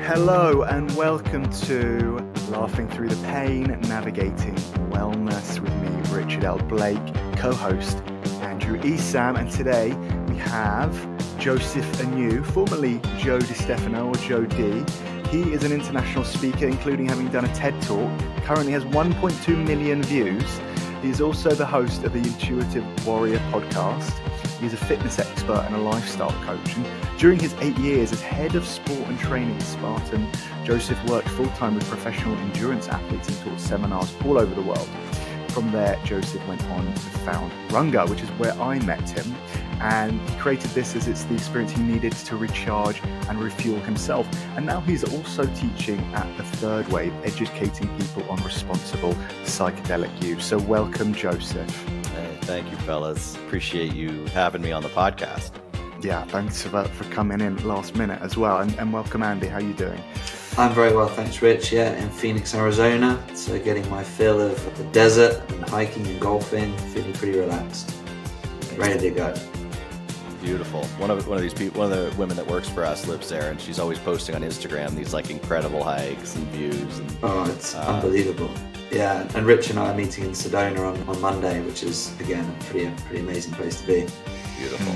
Hello and welcome to Laughing Through the Pain, Navigating Wellness with me, Richard L. Blake, co-host Andrew Esam, and today we have Joseph Anew, formerly Joe DiStefano or Joe D. He is an international speaker, including having done a TED Talk, currently has 1.2 million views. He is also the host of the Intuitive Warrior podcast. He's a fitness expert and a lifestyle coach. And during his 8 years as head of sport and training at Spartan, Joseph worked full-time with professional endurance athletes and taught seminars all over the world. From there, Joseph went on to found Runga, which is where I met him. And he created this as it's the experience he needed to recharge and refuel himself. And now he's also teaching at the Third Wave, educating people on responsible psychedelic use. So welcome, Joseph. Hey, thank you, fellas. Appreciate you having me on the podcast. Yeah, thanks for coming in last minute as well. And welcome, Andy. How are you doing? I'm very well, thanks, Rich. Yeah, in Phoenix, Arizona. So getting my fill of the desert and hiking and golfing, feeling pretty relaxed. Ready to go. Beautiful. One of these people, one of the women that works for us lives there, and she's always posting on Instagram these like incredible hikes and views. And, it's unbelievable. Yeah, and Rich and I are meeting in Sedona on Monday, which is again a pretty amazing place to be. Beautiful.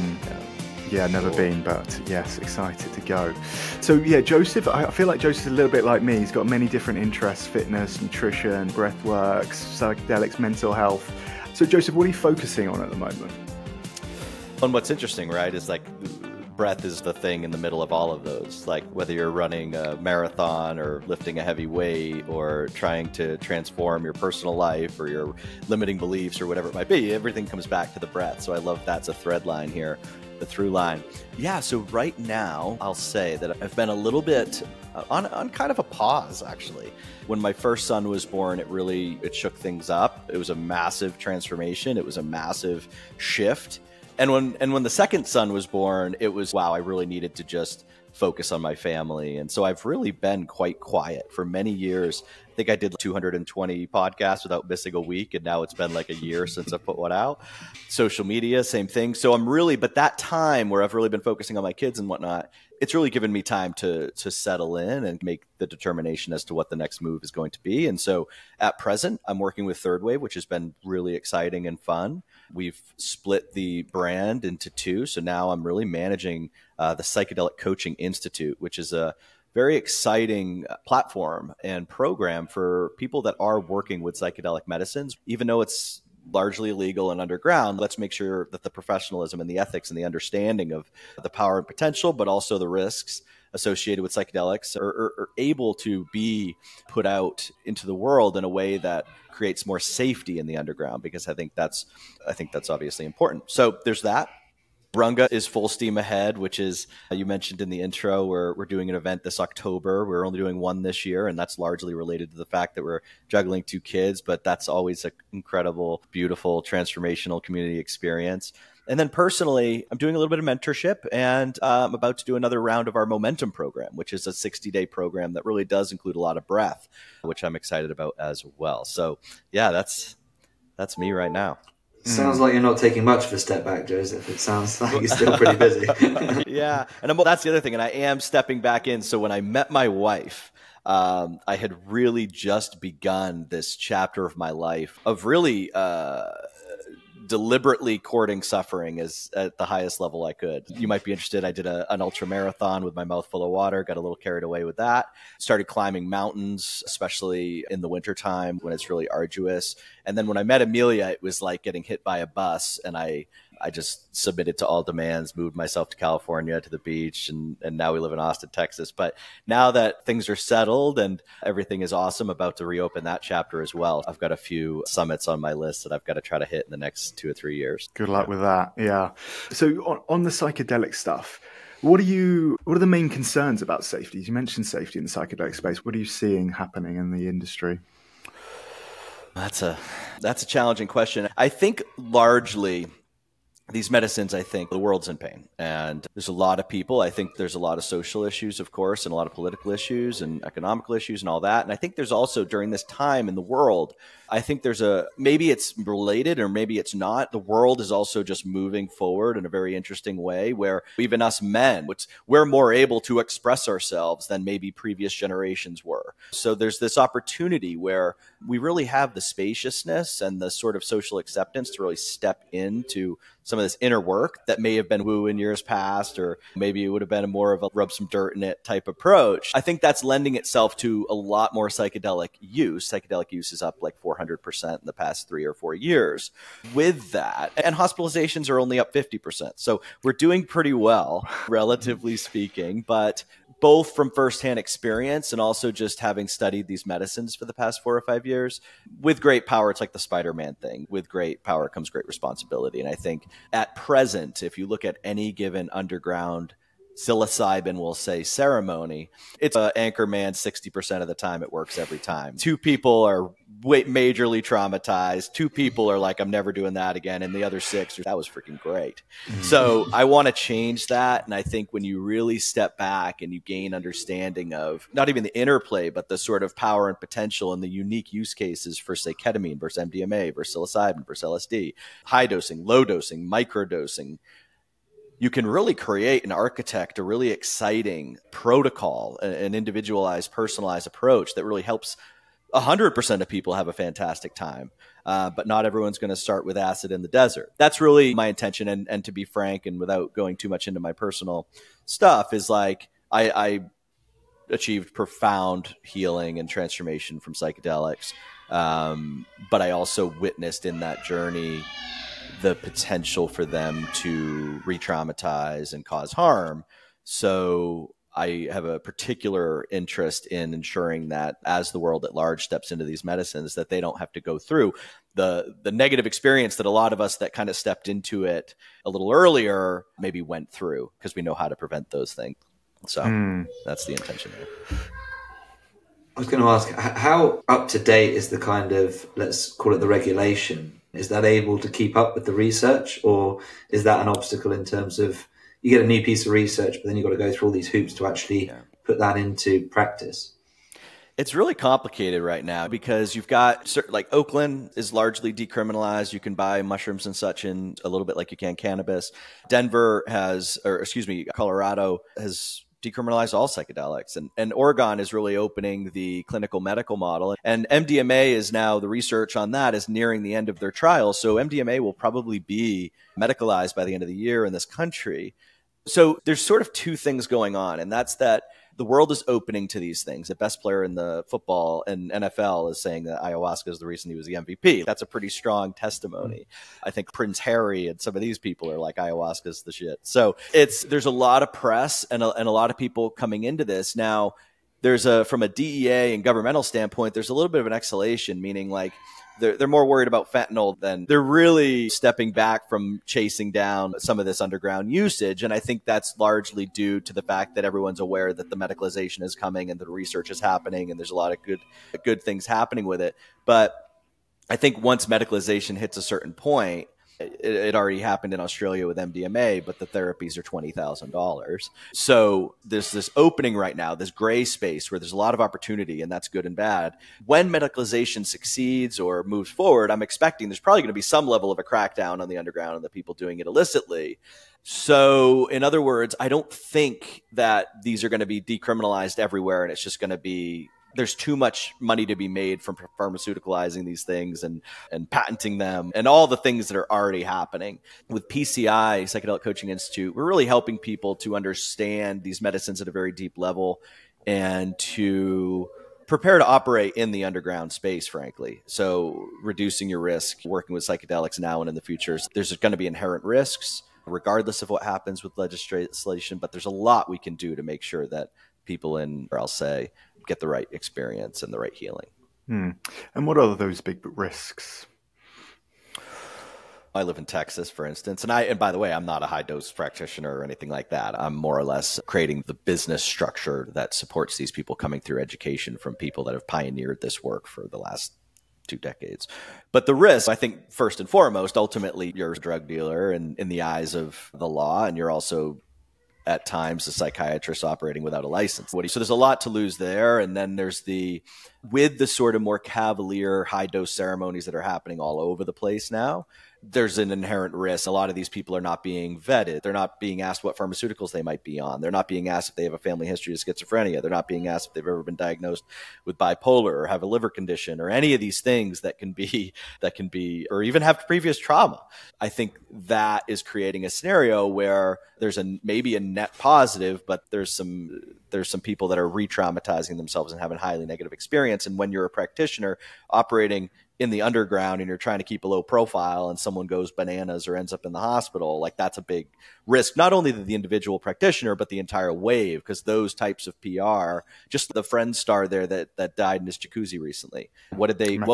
Yeah, never been, but yes, excited to go. So yeah, Joseph, I feel like Joseph's a little bit like me. He's got many different interests: fitness, nutrition, breathwork, psychedelics, mental health. So Joseph, what are you focusing on at the moment? And what's interesting, right, is like breath is the thing in the middle of all of those. Like whether you're running a marathon or lifting a heavy weight or trying to transform your personal life or your limiting beliefs or whatever it might be, everything comes back to the breath. So I love that's a thread line here, the through line. Yeah, so right now I'll say that I've been a little bit on kind of a pause, actually. When my first son was born, it shook things up. It was a massive transformation. It was a massive shift. And when the second son was born, it was, wow, I really needed to just focus on my family. And so I've really been quite quiet for many years. I think I did 220 podcasts without missing a week. And now it's been like a year since I put one out. Social media, same thing. So but that time where I've really been focusing on my kids and whatnot, it's really given me time to settle in and make the determination as to what the next move is going to be. And so at present, I'm working with Third Wave, which has been really exciting and fun. We've split the brand into two. So now I'm really managing the Psychedelic Coaching Institute, which is a very exciting platform and program for people that are working with psychedelic medicines. Even though it's largely illegal and underground, let's make sure that the professionalism and the ethics and the understanding of the power and potential, but also the risks associated with psychedelics are able to be put out into the world in a way that creates more safety in the underground, because I think that's obviously important. So there's that. Runga is full steam ahead, which is, you mentioned in the intro, we're doing an event this October. We're only doing one this year, and that's largely related to the fact that we're juggling two kids, but that's always an incredible, beautiful, transformational community experience. And then personally, I'm doing a little bit of mentorship, and I'm about to do another round of our Momentum program, which is a 60-day program that really does include a lot of breath, which I'm excited about as well. So yeah, that's me right now. Sounds like you're not taking much of a step back, Joseph. It sounds like you're still pretty busy. Yeah, and that's the other thing. And I am stepping back in. So when I met my wife, I had really just begun this chapter of my life of really deliberately courting suffering as at the highest level I could. You might be interested. I did an ultra marathon with my mouth full of water, got a little carried away with that. Started climbing mountains, especially in the wintertime when it's really arduous. And then when I met Amelia, it was like getting hit by a bus, and I just submitted to all demands, moved myself to California, to the beach, and now we live in Austin, Texas. But now that things are settled and everything is awesome, about to reopen that chapter as well. I've got a few summits on my list that I've got to try to hit in the next 2 or 3 years. Good luck with that. Yeah. So on the psychedelic stuff, what are the main concerns about safety? You mentioned safety in the psychedelic space. What are you seeing happening in the industry? That's a challenging question. I think largely these medicines, I think the world's in pain, and there's a lot of people. I think there's a lot of social issues, of course, and a lot of political issues and economical issues and all that. And I think there's also, during this time in the world, I think there's maybe it's related or maybe it's not. The world is also just moving forward in a very interesting way where even us men, we're more able to express ourselves than maybe previous generations were. So there's this opportunity where we really have the spaciousness and the sort of social acceptance to really step into some of this inner work that may have been woo in years past, or maybe it would have been more of a rub some dirt in it type approach. I think that's lending itself to a lot more psychedelic use. Psychedelic use is up like 400% in the past 3 or 4 years with that. And hospitalizations are only up 50%. So we're doing pretty well, relatively speaking, but both from firsthand experience and also just having studied these medicines for the past 4 or 5 years. With great power, it's like the Spider-Man thing. With great power comes great responsibility. And I think at present, if you look at any given underground psilocybin, we'll say, ceremony, it's an anchor man 60% of the time. It works every time. 2 people are majorly traumatized. 2 people are like, I'm never doing that again. And the other 6, that was freaking great. So I want to change that. And I think when you really step back and you gain understanding of not even the interplay, but the sort of power and potential and the unique use cases for, say, ketamine versus MDMA versus psilocybin versus LSD, high dosing, low dosing, microdosing, you can really create and architect a really exciting protocol, an individualized, personalized approach that really helps 100% of people have a fantastic time. But not everyone's going to start with acid in the desert. That's really my intention. And to be frank, and without going too much into my personal stuff, is like I achieved profound healing and transformation from psychedelics. But I also witnessed in that journey the potential for them to re-traumatize and cause harm. So I have a particular interest in ensuring that as the world at large steps into these medicines, that they don't have to go through the negative experience that a lot of us that kind of stepped into it a little earlier maybe went through, because we know how to prevent those things. So that's the intention there. I was going to ask, how up to date is the kind of, let's call it the regulation? Is that able to keep up with the research, or is that an obstacle in terms of you get a new piece of research, but then you've got to go through all these hoops to actually put that into practice? It's really complicated right now because you've got like Oakland is largely decriminalized. You can buy mushrooms and such in a little bit like you can cannabis. Denver has, Colorado has decriminalize all psychedelics. And Oregon is really opening the clinical medical model. And MDMA is now, the research on that is nearing the end of their trials. So MDMA will probably be medicalized by the end of the year in this country. So there's sort of 2 things going on. And that's that the world is opening to these things. The best player in the football and NFL is saying that ayahuasca is the reason he was the MVP. That's a pretty strong testimony. I think Prince Harry and some of these people are like, ayahuasca is the shit. So there's a lot of press and a lot of people coming into this. Now, from a DEA and governmental standpoint, there's a little bit of an exhalation, meaning like they're more worried about fentanyl than they're really stepping back from chasing down some of this underground usage. And I think that's largely due to the fact that everyone's aware that the medicalization is coming and the research is happening and there's a lot of good things happening with it. But I think once medicalization hits a certain point, it already happened in Australia with MDMA, but the therapies are $20,000. So there's this opening right now, this gray space where there's a lot of opportunity, and that's good and bad. When medicalization succeeds or moves forward, I'm expecting there's probably going to be some level of a crackdown on the underground and the people doing it illicitly. So in other words, I don't think that these are going to be decriminalized everywhere and it's just going to be, there's too much money to be made from pharmaceuticalizing these things and patenting them and all the things that are already happening. With PCI, Psychedelic Coaching Institute, we're really helping people to understand these medicines at a very deep level and to prepare to operate in the underground space, frankly. So reducing your risk, working with psychedelics now and in the future, there's going to be inherent risks regardless of what happens with legislation, but there's a lot we can do to make sure that people get the right experience and the right healing. And what are those big risks? I live in Texas, for instance, and by the way, I'm not a high dose practitioner or anything like that. I'm more or less creating the business structure that supports these people coming through education from people that have pioneered this work for the last 2 decades. But the risk, I think, first and foremost, ultimately, you're a drug dealer and in the eyes of the law, and you're also at times a psychiatrist operating without a license. So there's a lot to lose there. And then there's with the sort of more cavalier high dose ceremonies that are happening all over the place now, there's an inherent risk. A lot of these people are not being vetted. They're not being asked what pharmaceuticals they might be on. They're not being asked if they have a family history of schizophrenia. They're not being asked if they've ever been diagnosed with bipolar or have a liver condition or any of these things that can be, or even have previous trauma. I think that is creating a scenario where there's maybe a net positive, but there's some people that are re-traumatizing themselves and having highly negative experience. And when you're a practitioner operating in the underground and you're trying to keep a low profile and someone goes bananas or ends up in the hospital, like that's a big risk, not only to the individual practitioner, but the entire wave, because those types of PR, just the friend star there that died in his jacuzzi recently. It wasn't it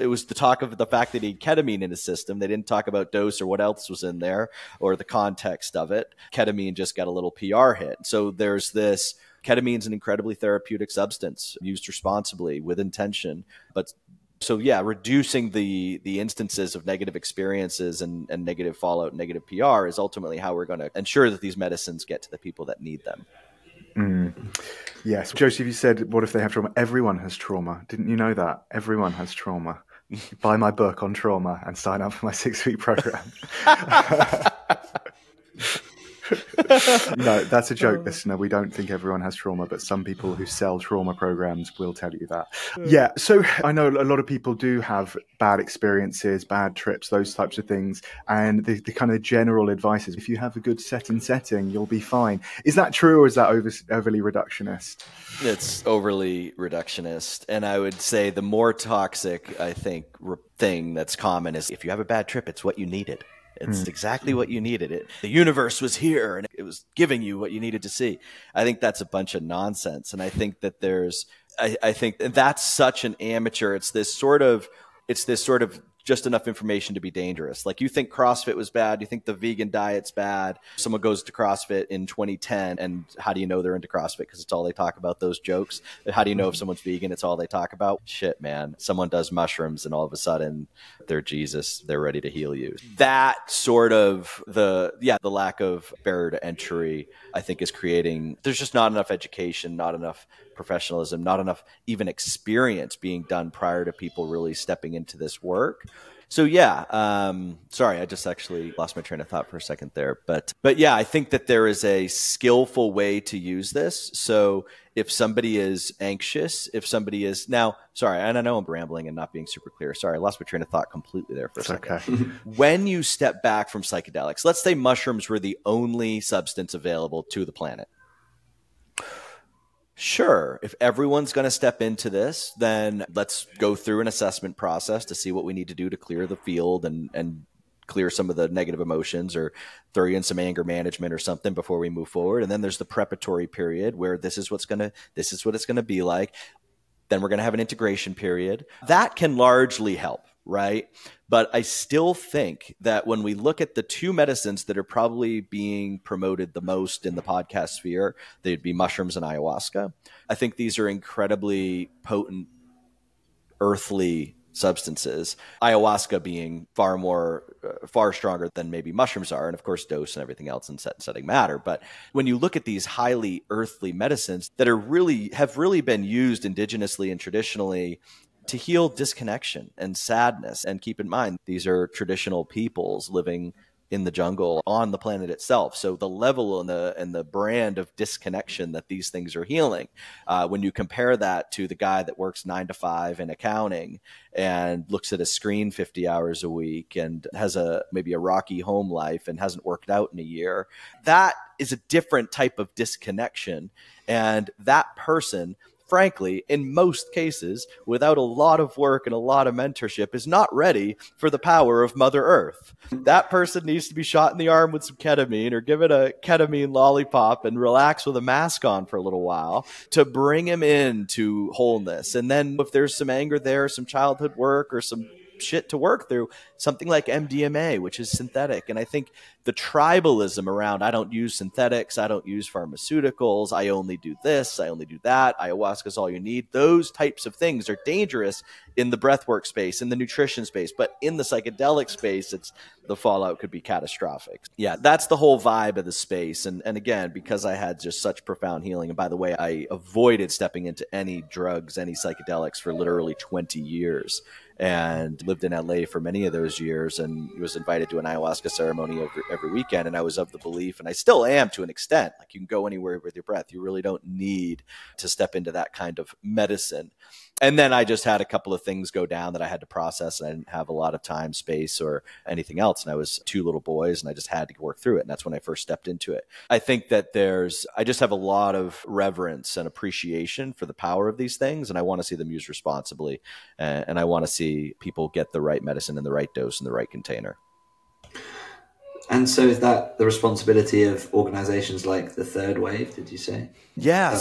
was the talk of the fact that he had ketamine in his system. They didn't talk about dose or what else was in there or the context of it. Ketamine just got a little PR hit. So there's this. Ketamine is an incredibly therapeutic substance used responsibly with intention. But so, yeah, reducing the instances of negative experiences and negative fallout, and negative PR is ultimately how we're going to ensure that these medicines get to the people that need them. Yes. Joseph, you said, what if they have trauma? Everyone has trauma. Didn't you know that? Everyone has trauma. Buy my book on trauma and sign up for my 6-week program. No, that's a joke, listener. We don't think everyone has trauma, but some people who sell trauma programs will tell you that. Yeah, so I know a lot of people do have bad experiences, bad trips, those types of things. And the kind of general advice is if you have a good setting, you'll be fine. Is that true, or is that overly reductionist? It's overly reductionist. And I would say the more toxic, I think, thing that's common is if you have a bad trip, it's what you needed. It's exactly what you needed. The universe was here and it was giving you what you needed to see. I think that's a bunch of nonsense. And I think that I think that's such an amateur. It's this sort of just enough information to be dangerous. Like, you think CrossFit was bad. You think the vegan diet's bad. Someone goes to CrossFit in 2010, and how do you know they're into CrossFit? Because it's all they talk about, those jokes. How do you know if someone's vegan? It's all they talk about. Shit, man. Someone does mushrooms and all of a sudden they're Jesus. They're ready to heal you. That sort of the lack of barrier to entry, I think, is creating, there's just not enough education, not enough professionalism, not enough even experience being done prior to people really stepping into this work. So sorry, I just actually lost my train of thought for a second there. But yeah, I think that there is a skillful way to use this. So if somebody is anxious, and I know I'm rambling and not being super clear. Sorry, I lost my train of thought completely there for a second. Okay. When you step back from psychedelics, let's say mushrooms were the only substance available to the planet. Sure, if everyone's going to step into this, then let's go through an assessment process to see what we need to do to clear the field and clear some of the negative emotions, or throw in some anger management or something before we move forward. And then there's the preparatory period where this is what it's going to be like. Then we're going to have an integration period. That can largely help, right? But I still think that when we look at the two medicines that are probably being promoted the most in the podcast sphere, they'd be mushrooms and ayahuasca. I think these are incredibly potent, earthly substances. Ayahuasca being far stronger than maybe mushrooms are. And of course, dose and everything else and setting matter. But when you look at these highly earthly medicines that have really been used indigenously and traditionally to heal disconnection and sadness. And keep in mind, these are traditional peoples living in the jungle on the planet itself. So the level and the brand of disconnection that these things are healing, when you compare that to the guy that works 9 to 5 in accounting and looks at a screen 50 hours a week and has maybe a rocky home life and hasn't worked out in a year, that is a different type of disconnection. And that person, frankly, in most cases, without a lot of work and a lot of mentorship, is not ready for the power of Mother Earth. That person needs to be shot in the arm with some ketamine or given a ketamine lollipop and relax with a mask on for a little while to bring him into wholeness. And then if there's some anger there, some childhood work or some shit to work through. Something like MDMA, which is synthetic. And I think the tribalism around, I don't use synthetics, I don't use pharmaceuticals, I only do this, I only do that, ayahuasca is all you need. Those types of things are dangerous in the breathwork space, in the nutrition space, but in the psychedelic space, the fallout could be catastrophic. Yeah, that's the whole vibe of the space. And again, because I had just such profound healing, and by the way, I avoided stepping into any drugs, any psychedelics for literally 20 years. And lived in LA for many of those years, and was invited to an ayahuasca ceremony every weekend. And I was of the belief, and I still am to an extent, like you can go anywhere with your breath. You really don't need to step into that kind of medicine. And then I just had a couple of things go down that I had to process, and I didn't have a lot of time, space, or anything else. And I was 2 little boys, and I just had to work through it. And that's when I first stepped into it. I think that I just have a lot of reverence and appreciation for the power of these things. And I want to see them used responsibly. And I want to see people get the right medicine in the right dose in the right container. And so is that the responsibility of organizations like the Third Wave, did you say? Yeah.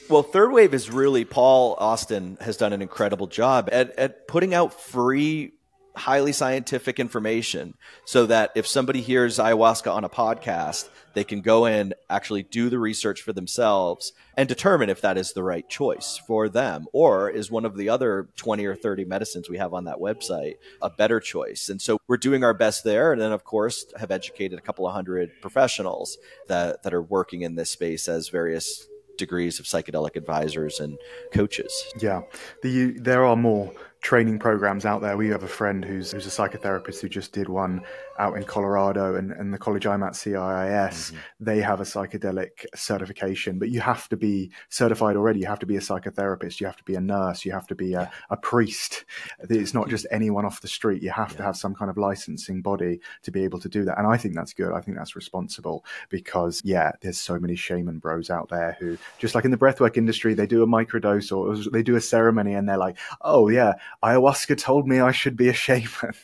Well, Third Wave is really, Paul Austin has done an incredible job at putting out free, highly scientific information so that if somebody hears ayahuasca on a podcast, they can go in, actually do the research for themselves and determine if that is the right choice for them, or is one of the other 20 or 30 medicines we have on that website a better choice. And so we're doing our best there. And then, of course, have educated a couple of hundred professionals that are working in this space as various degrees of psychedelic advisors and coaches. Yeah, there are more training programs out there. We have a friend who's a psychotherapist who just did one out in Colorado, and the college I'm at, CIIS, they have a psychedelic certification, but you have to be certified already. You have to be a psychotherapist, you have to be a nurse, you have to be a priest. It's not just anyone off the street. You have to have some kind of licensing body to be able to do that. And I think that's good. I think that's responsible, because there's so many shaman bros out there who, just like in the breathwork industry, they do a microdose or they do a ceremony and they're like, oh yeah, ayahuasca told me I should be a shaman.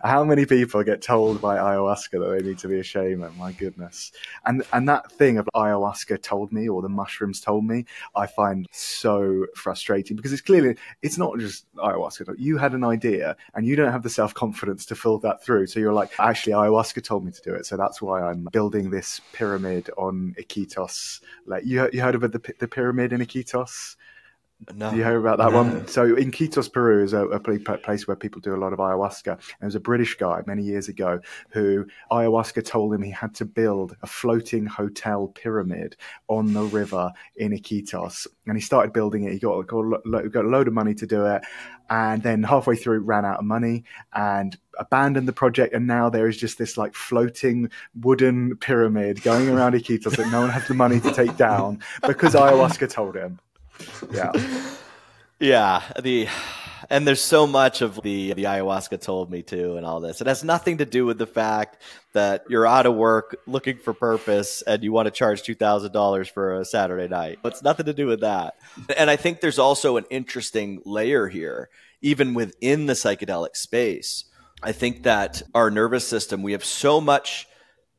How many people get told by ayahuasca that they need to be a shaman? My goodness. And that thing of ayahuasca told me, or the mushrooms told me, I find so frustrating, because it's not just ayahuasca. You had an idea and you don't have the self-confidence to fill that through. So you're like, actually, ayahuasca told me to do it. So that's why I'm building this pyramid on Iquitos. Like you heard of the pyramid in Iquitos? No. Do you hear about that one? So in Iquitos, Peru, is a place where people do a lot of ayahuasca. There was a British guy many years ago who ayahuasca told him he had to build a floating hotel pyramid on the river in Iquitos. And he started building it. He got a load of money to do it. And then halfway through, ran out of money and abandoned the project. And now there is just this like floating wooden pyramid going around Iquitos that no one has the money to take down because ayahuasca told him. And there's so much of the ayahuasca told me to and all this. It has nothing to do with the fact that you're out of work looking for purpose and you want to charge $2,000 for a Saturday night. It's nothing to do with that. And I think there's also an interesting layer here, even within the psychedelic space. I think that our nervous system, we have so much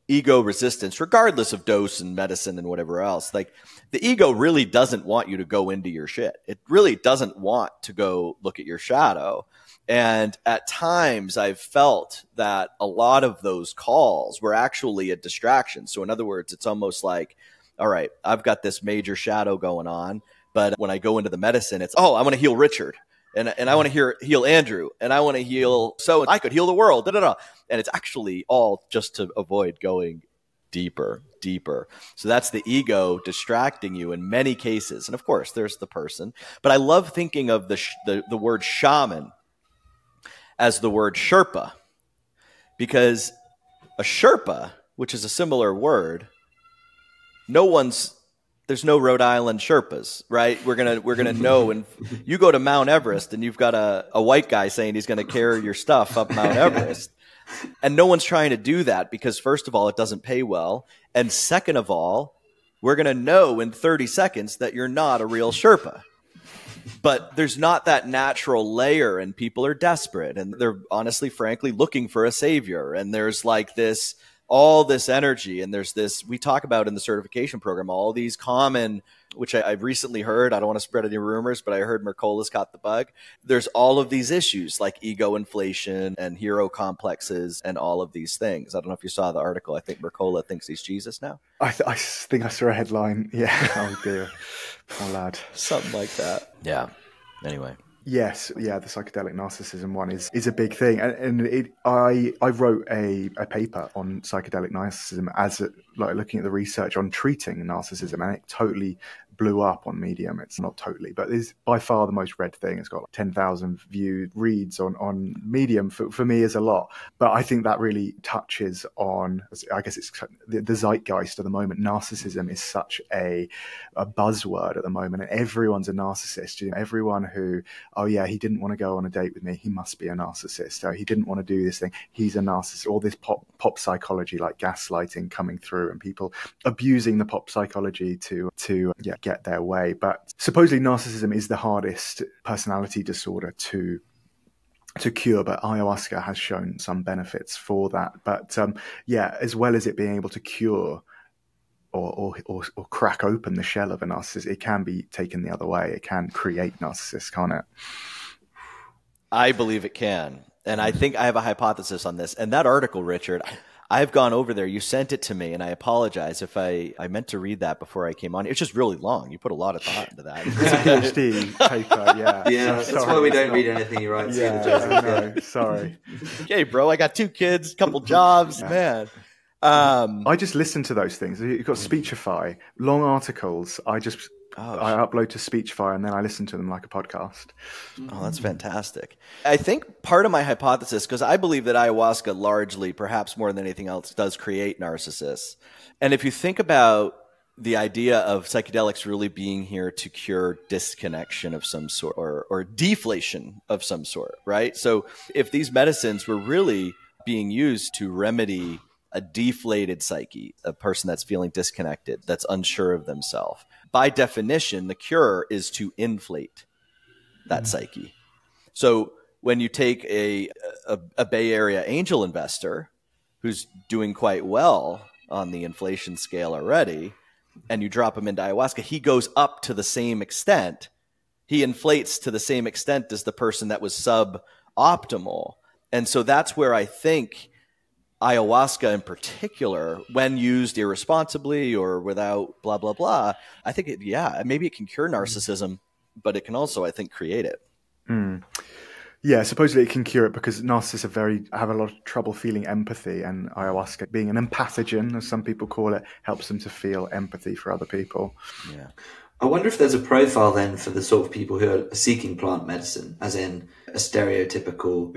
ego resistance, regardless of dose and medicine and whatever else. Like, the ego really doesn't want you to go into your shit. It really doesn't want to go look at your shadow. And at times I've felt that a lot of those calls were actually a distraction. So in other words, it's almost like, all right, I've got this major shadow going on, but when I go into the medicine, it's, I want to heal Richard. And I want to heal Andrew, and I want to heal, so I could heal the world. And it's actually all just to avoid going deeper. So that's the ego distracting you in many cases. And of course, there's the person. But I love thinking of the word shaman as the word Sherpa, because a Sherpa, which is a similar word, there's no Rhode Island Sherpas, right? We're gonna know. And you go to Mount Everest and you've got a white guy saying he's going to carry your stuff up Mount Everest. And no one's trying to do that because, first of all, it doesn't pay well. And second of all, we're going to know in 30 seconds that you're not a real Sherpa. But there's not that natural layer, and people are desperate. And they're honestly, frankly, looking for a savior. And there's like all this energy. And there's this, we talk about in the certification program, all these common which I've recently heard. I don't want to spread any rumors, but I heard Mercola's caught the bug. There's all of these issues like ego inflation and hero complexes and all of these things. I don't know if you saw the article. I think Mercola thinks he's Jesus now. I think I saw a headline. Yeah. Oh dear. Oh lad. Something like that. Yeah. Anyway. Yes, yeah, the psychedelic narcissism one is a big thing, and I wrote a paper on psychedelic narcissism as like looking at the research on treating narcissism, and it totally blew up on Medium. It's not totally, but it's by far the most read thing. It's got like 10,000 viewed reads on Medium. For me is a lot, but I think that really touches on, I guess it's the zeitgeist of the moment. Narcissism is such a buzzword at the moment, and everyone's a narcissist. You know, everyone who, oh yeah, he didn't want to go on a date with me, he must be a narcissist. Oh, he didn't want to do this thing, he's a narcissist. All this pop psychology like gaslighting coming through, and people abusing the pop psychology to get their way. But supposedly narcissism is the hardest personality disorder to cure, but ayahuasca has shown some benefits for that. But as well as it being able to cure or crack open the shell of a narcissist, it can be taken the other way. It can create narcissists, can't it? I believe it can. And I think I have a hypothesis on this. And that article, Richard, I've gone over there. You sent it to me, and I apologize if I meant to read that before I came on. It's just really long. You put a lot of thought into that. It's a PhD paper, yeah. Yeah, so that's why we don't read anything you write. Yeah, no, sorry. Okay, bro, I got 2 kids, couple jobs, man. I just listen to those things. You've got Speechify, long articles. I upload to Speechify, and then I listen to them like a podcast. Oh, that's fantastic. I think part of my hypothesis, because I believe that ayahuasca largely, perhaps more than anything else, does create narcissists. And if you think about the idea of psychedelics really being here to cure disconnection of some sort or deflation of some sort, right? So if these medicines were really being used to remedy a deflated psyche, a person that's feeling disconnected, that's unsure of themselves, by definition, the cure is to inflate that psyche. So when you take a Bay Area angel investor who's doing quite well on the inflation scale already, and you drop him into ayahuasca, he goes up to the same extent. He inflates to the same extent as the person that was suboptimal. And so that's where I think ayahuasca in particular, when used irresponsibly or without blah, blah, blah, I think, maybe it can cure narcissism, but it can also, I think, create it. Mm. Yeah, supposedly it can cure it because narcissists have a lot of trouble feeling empathy, and ayahuasca, being an empathogen, as some people call it, helps them to feel empathy for other people. Yeah. I wonder if there's a profile then for the sort of people who are seeking plant medicine, as in a stereotypical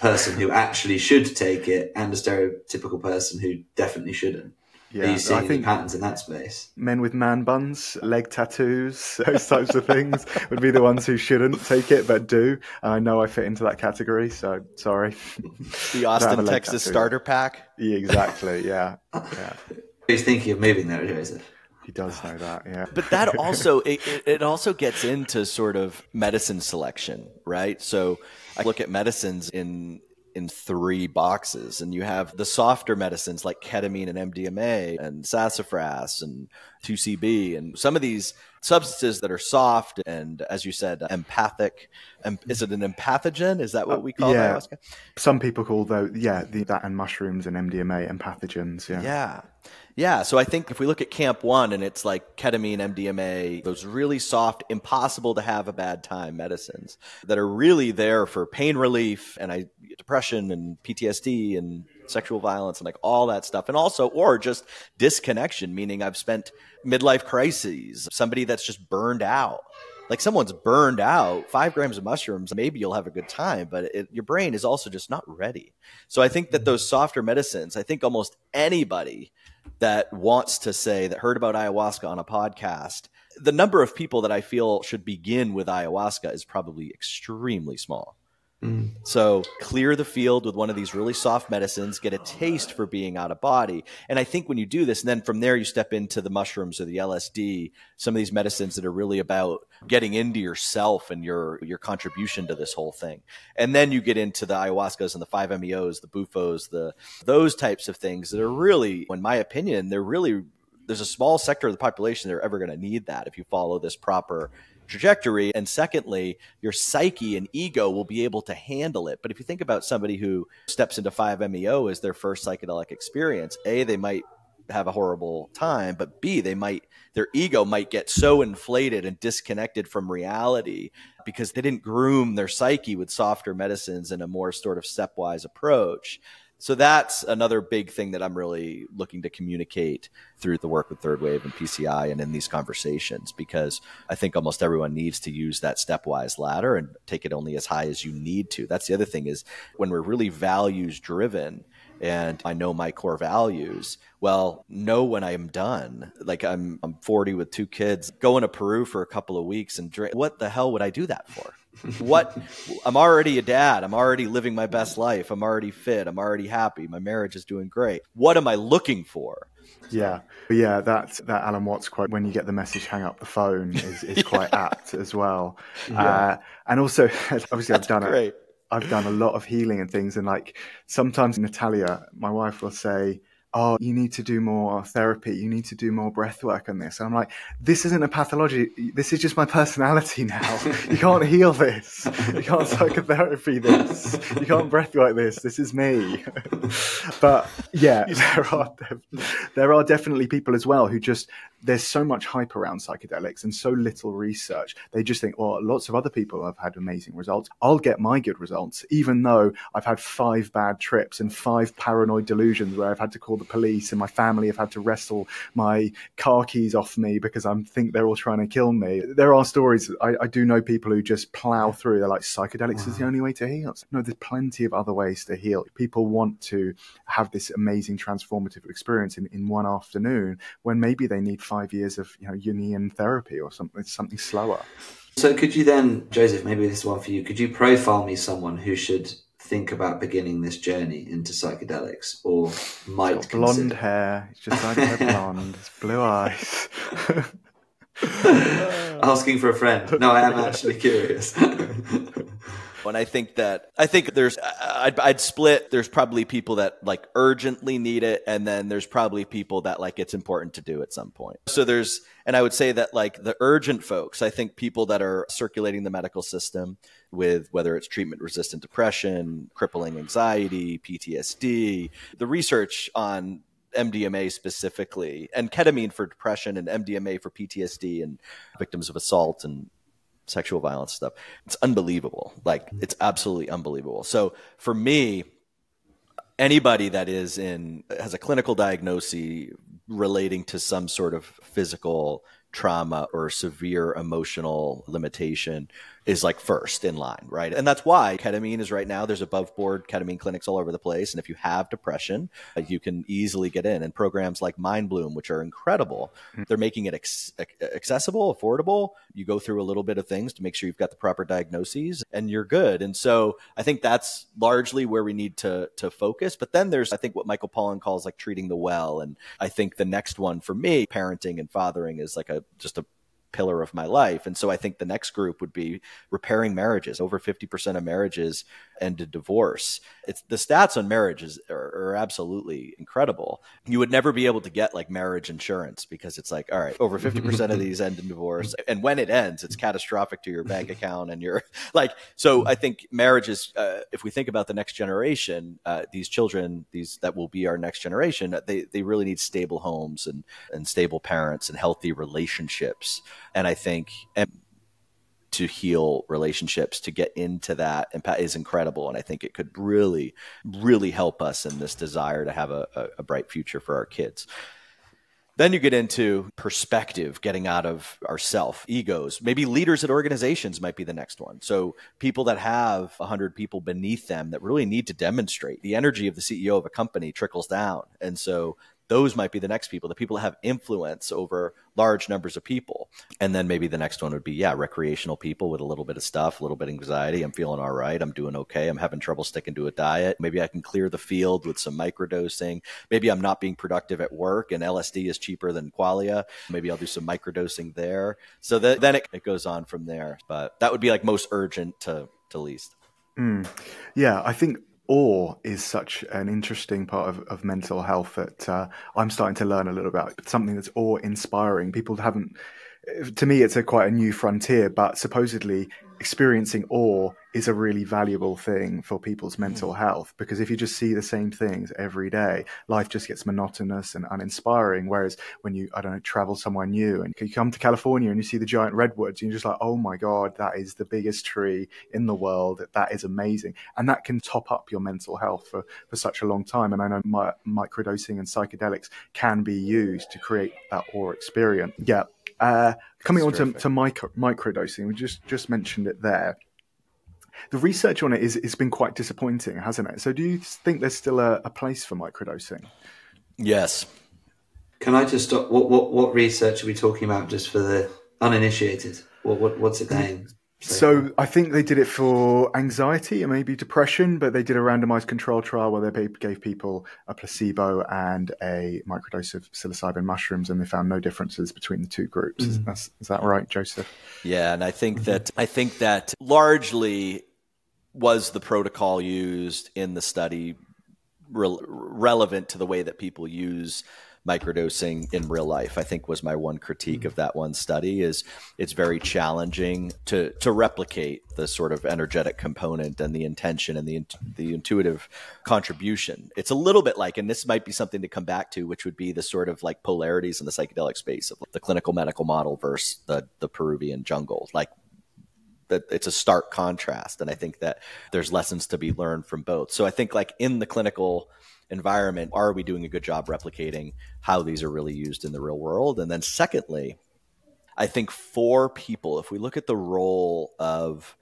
person who actually should take it and a stereotypical person who definitely shouldn't. Yeah, are you seeing any patterns in that space? Men with man buns, leg tattoos, those types of things would be the ones who shouldn't take it but do. And I know I fit into that category, so sorry. The Austin, Texas starter pack? Yeah, exactly, yeah. He's thinking of moving there, Joseph. He does know that, yeah. But that also, it also gets into sort of medicine selection, right? So I look at medicines in 3 boxes, and you have the softer medicines like ketamine and MDMA and sassafras and 2CB and some of these substances that are soft and, as you said, empathic. Is it an empathogen? Is that what we call ayahuasca? Some people call that and mushrooms and MDMA empathogens. Yeah. So I think if we look at camp 1 and it's like ketamine, MDMA, those really soft, impossible to have a bad time medicines that are really there for pain relief and depression and PTSD and sexual violence and like all that stuff. And also, or just disconnection, meaning I've spent midlife crises, somebody that's just burned out. Like someone's burned out, 5 grams of mushrooms, maybe you'll have a good time, but your brain is also just not ready. So I think that those softer medicines, I think almost anybody that wants to say that heard about ayahuasca on a podcast, the number of people that I feel should begin with ayahuasca is probably extremely small. So clear the field with one of these really soft medicines, get a taste for being out of body. And I think when you do this, and then from there you step into the mushrooms or the LSD, some of these medicines that are really about getting into yourself and your contribution to this whole thing. And then you get into the ayahuascas and the 5-MeOs, the bufos, those types of things that are really, in my opinion, they're really there's a small sector of the population that are ever going to need that if you follow this proper trajectory. And secondly, your psyche and ego will be able to handle it. But if you think about somebody who steps into 5-MeO as their first psychedelic experience, A, they might have a horrible time, but B, their ego might get so inflated and disconnected from reality because they didn't groom their psyche with softer medicines and a more sort of stepwise approach. So that's another big thing that I'm really looking to communicate through the work with Third Wave and PCI and in these conversations, because I think almost everyone needs to use that stepwise ladder and take it only as high as you need to. That's the other thing, is when we're really values driven and I know my core values, well, know when I'm done. Like I'm 40 with 2 kids, going to Peru for a couple of weeks and drink. What the hell would I do that for? What? I'm already a dad. I'm already living my best life. I'm already fit. I'm already happy. My marriage is doing great. What am I looking for? Yeah. That Alan Watts quote, when you get the message, hang up the phone, is quite apt as well. Yeah. And also, obviously, I've done a lot of healing and things. And like sometimes Natalia, my wife, will say, oh, you need to do more therapy. You need to do more breath work on this. And I'm like, this isn't a pathology. This is just my personality now. You can't heal this. You can't psychotherapy this. You can't breath work this. This is me. But yeah, there are definitely people as well who just, there's so much hype around psychedelics and so little research. They just think, well, lots of other people have had amazing results. I'll get my good results, even though I've had 5 bad trips and 5 paranoid delusions where I've had to call the police and my family have had to wrestle my car keys off me because I think they're all trying to kill me. There are stories. I do know people who just plow through. They're like, psychedelics is the only way to heal. No, there's plenty of other ways to heal. People want to have this amazing transformative experience in one afternoon when maybe they need 5 years of Jungian therapy or something slower. So could you then, Joseph, maybe this is one for you, could you profile me someone who should think about beginning this journey into psychedelics or might consider? Blonde hair, it's just like they're blonde, it's blue eyes. Asking for a friend. No, I am actually curious. And I think there's, I'd split. There's probably people that like urgently need it. And then there's probably people that like it's important to do at some point. So and I would say that like the urgent folks, I think people that are circulating the medical system with whether it's treatment resistant depression, crippling anxiety, PTSD, the research on MDMA specifically, and ketamine for depression and MDMA for PTSD and victims of assault and sexual violence stuff. It's unbelievable. Like it's absolutely unbelievable. So for me, anybody that has a clinical diagnosis relating to some sort of physical trauma or severe emotional limitation is like first in line, right? And that's why ketamine is right now, there's above board ketamine clinics all over the place. And if you have depression, you can easily get in. And programs like Mind Bloom, which are incredible, they're making it accessible, affordable. You go through a little bit of things to make sure you've got the proper diagnoses and you're good. And so I think that's largely where we need to focus. But then there's, I think, what Michael Pollan calls like treating the well. And I think the next one for me, parenting and fathering, is like just a pillar of my life. And so I think the next group would be repairing marriages. Over 50% of marriages end in divorce. The stats on marriages are absolutely incredible. You would never be able to get like marriage insurance because it's like, all right, over 50% of these end in divorce. And when it ends, it's catastrophic to your bank account. And you're like, so I think marriages, if we think about the next generation, these children, that will be our next generation, they really need stable homes and stable parents and healthy relationships. And I think to heal relationships, to get into that is incredible. And I think it could really, really help us in this desire to have a bright future for our kids. Then you get into perspective, getting out of ourself, egos. Maybe leaders at organizations might be the next one. So people that have 100 people beneath them that really need to demonstrate. The energy of the CEO of a company trickles down. And so those might be the next people, the people that have influence over large numbers of people. And then maybe the next one would be, recreational people with a little bit of stuff, a little bit of anxiety. I'm feeling all right. I'm doing okay. I'm having trouble sticking to a diet. Maybe I can clear the field with some microdosing. Maybe I'm not being productive at work and LSD is cheaper than Qualia. Maybe I'll do some microdosing there. So then it goes on from there. But that would be like most urgent to least. Yeah, I think awe is such an interesting part of mental health that I'm starting to learn a little about. It's something that's awe-inspiring. People haven't, to me, it's quite a new frontier, but supposedly experiencing awe is a really valuable thing for people's mental health, because if you just see the same things every day, life just gets monotonous and uninspiring. Whereas when you, I don't know, travel somewhere new and you come to California and you see the giant redwoods, and you're just like, oh my God, that is the biggest tree in the world. That is amazing. And that can top up your mental health for such a long time. And I know microdosing and psychedelics can be used to create that awe experience. Yeah. Coming on to microdosing, we just mentioned it there. The research on it has been quite disappointing, hasn't it? So do you think there's still a place for microdosing? Yes. Can I just stop? What research are we talking about, just for the uninitiated? What's it named? So I think they did it for anxiety and maybe depression, but they did a randomized control trial where they gave people a placebo and a microdose of psilocybin mushrooms, and they found no differences between the two groups. Is that right, Joseph? Yeah, and I think that largely was the protocol used in the study relevant to the way that people use microdosing in real life. I think was my one critique of that one study is it's very challenging to replicate the sort of energetic component and the intention and the intuitive contribution. It's a little bit like, and this might be something to come back to, which would be the sort of like polarities in the psychedelic space of the clinical medical model versus the Peruvian jungle. Like, that it's a stark contrast. And I think that there's lessons to be learned from both. So I think like in the clinical environment, are we doing a good job replicating how these are really used in the real world? And then secondly, I think for people, if we look at the role of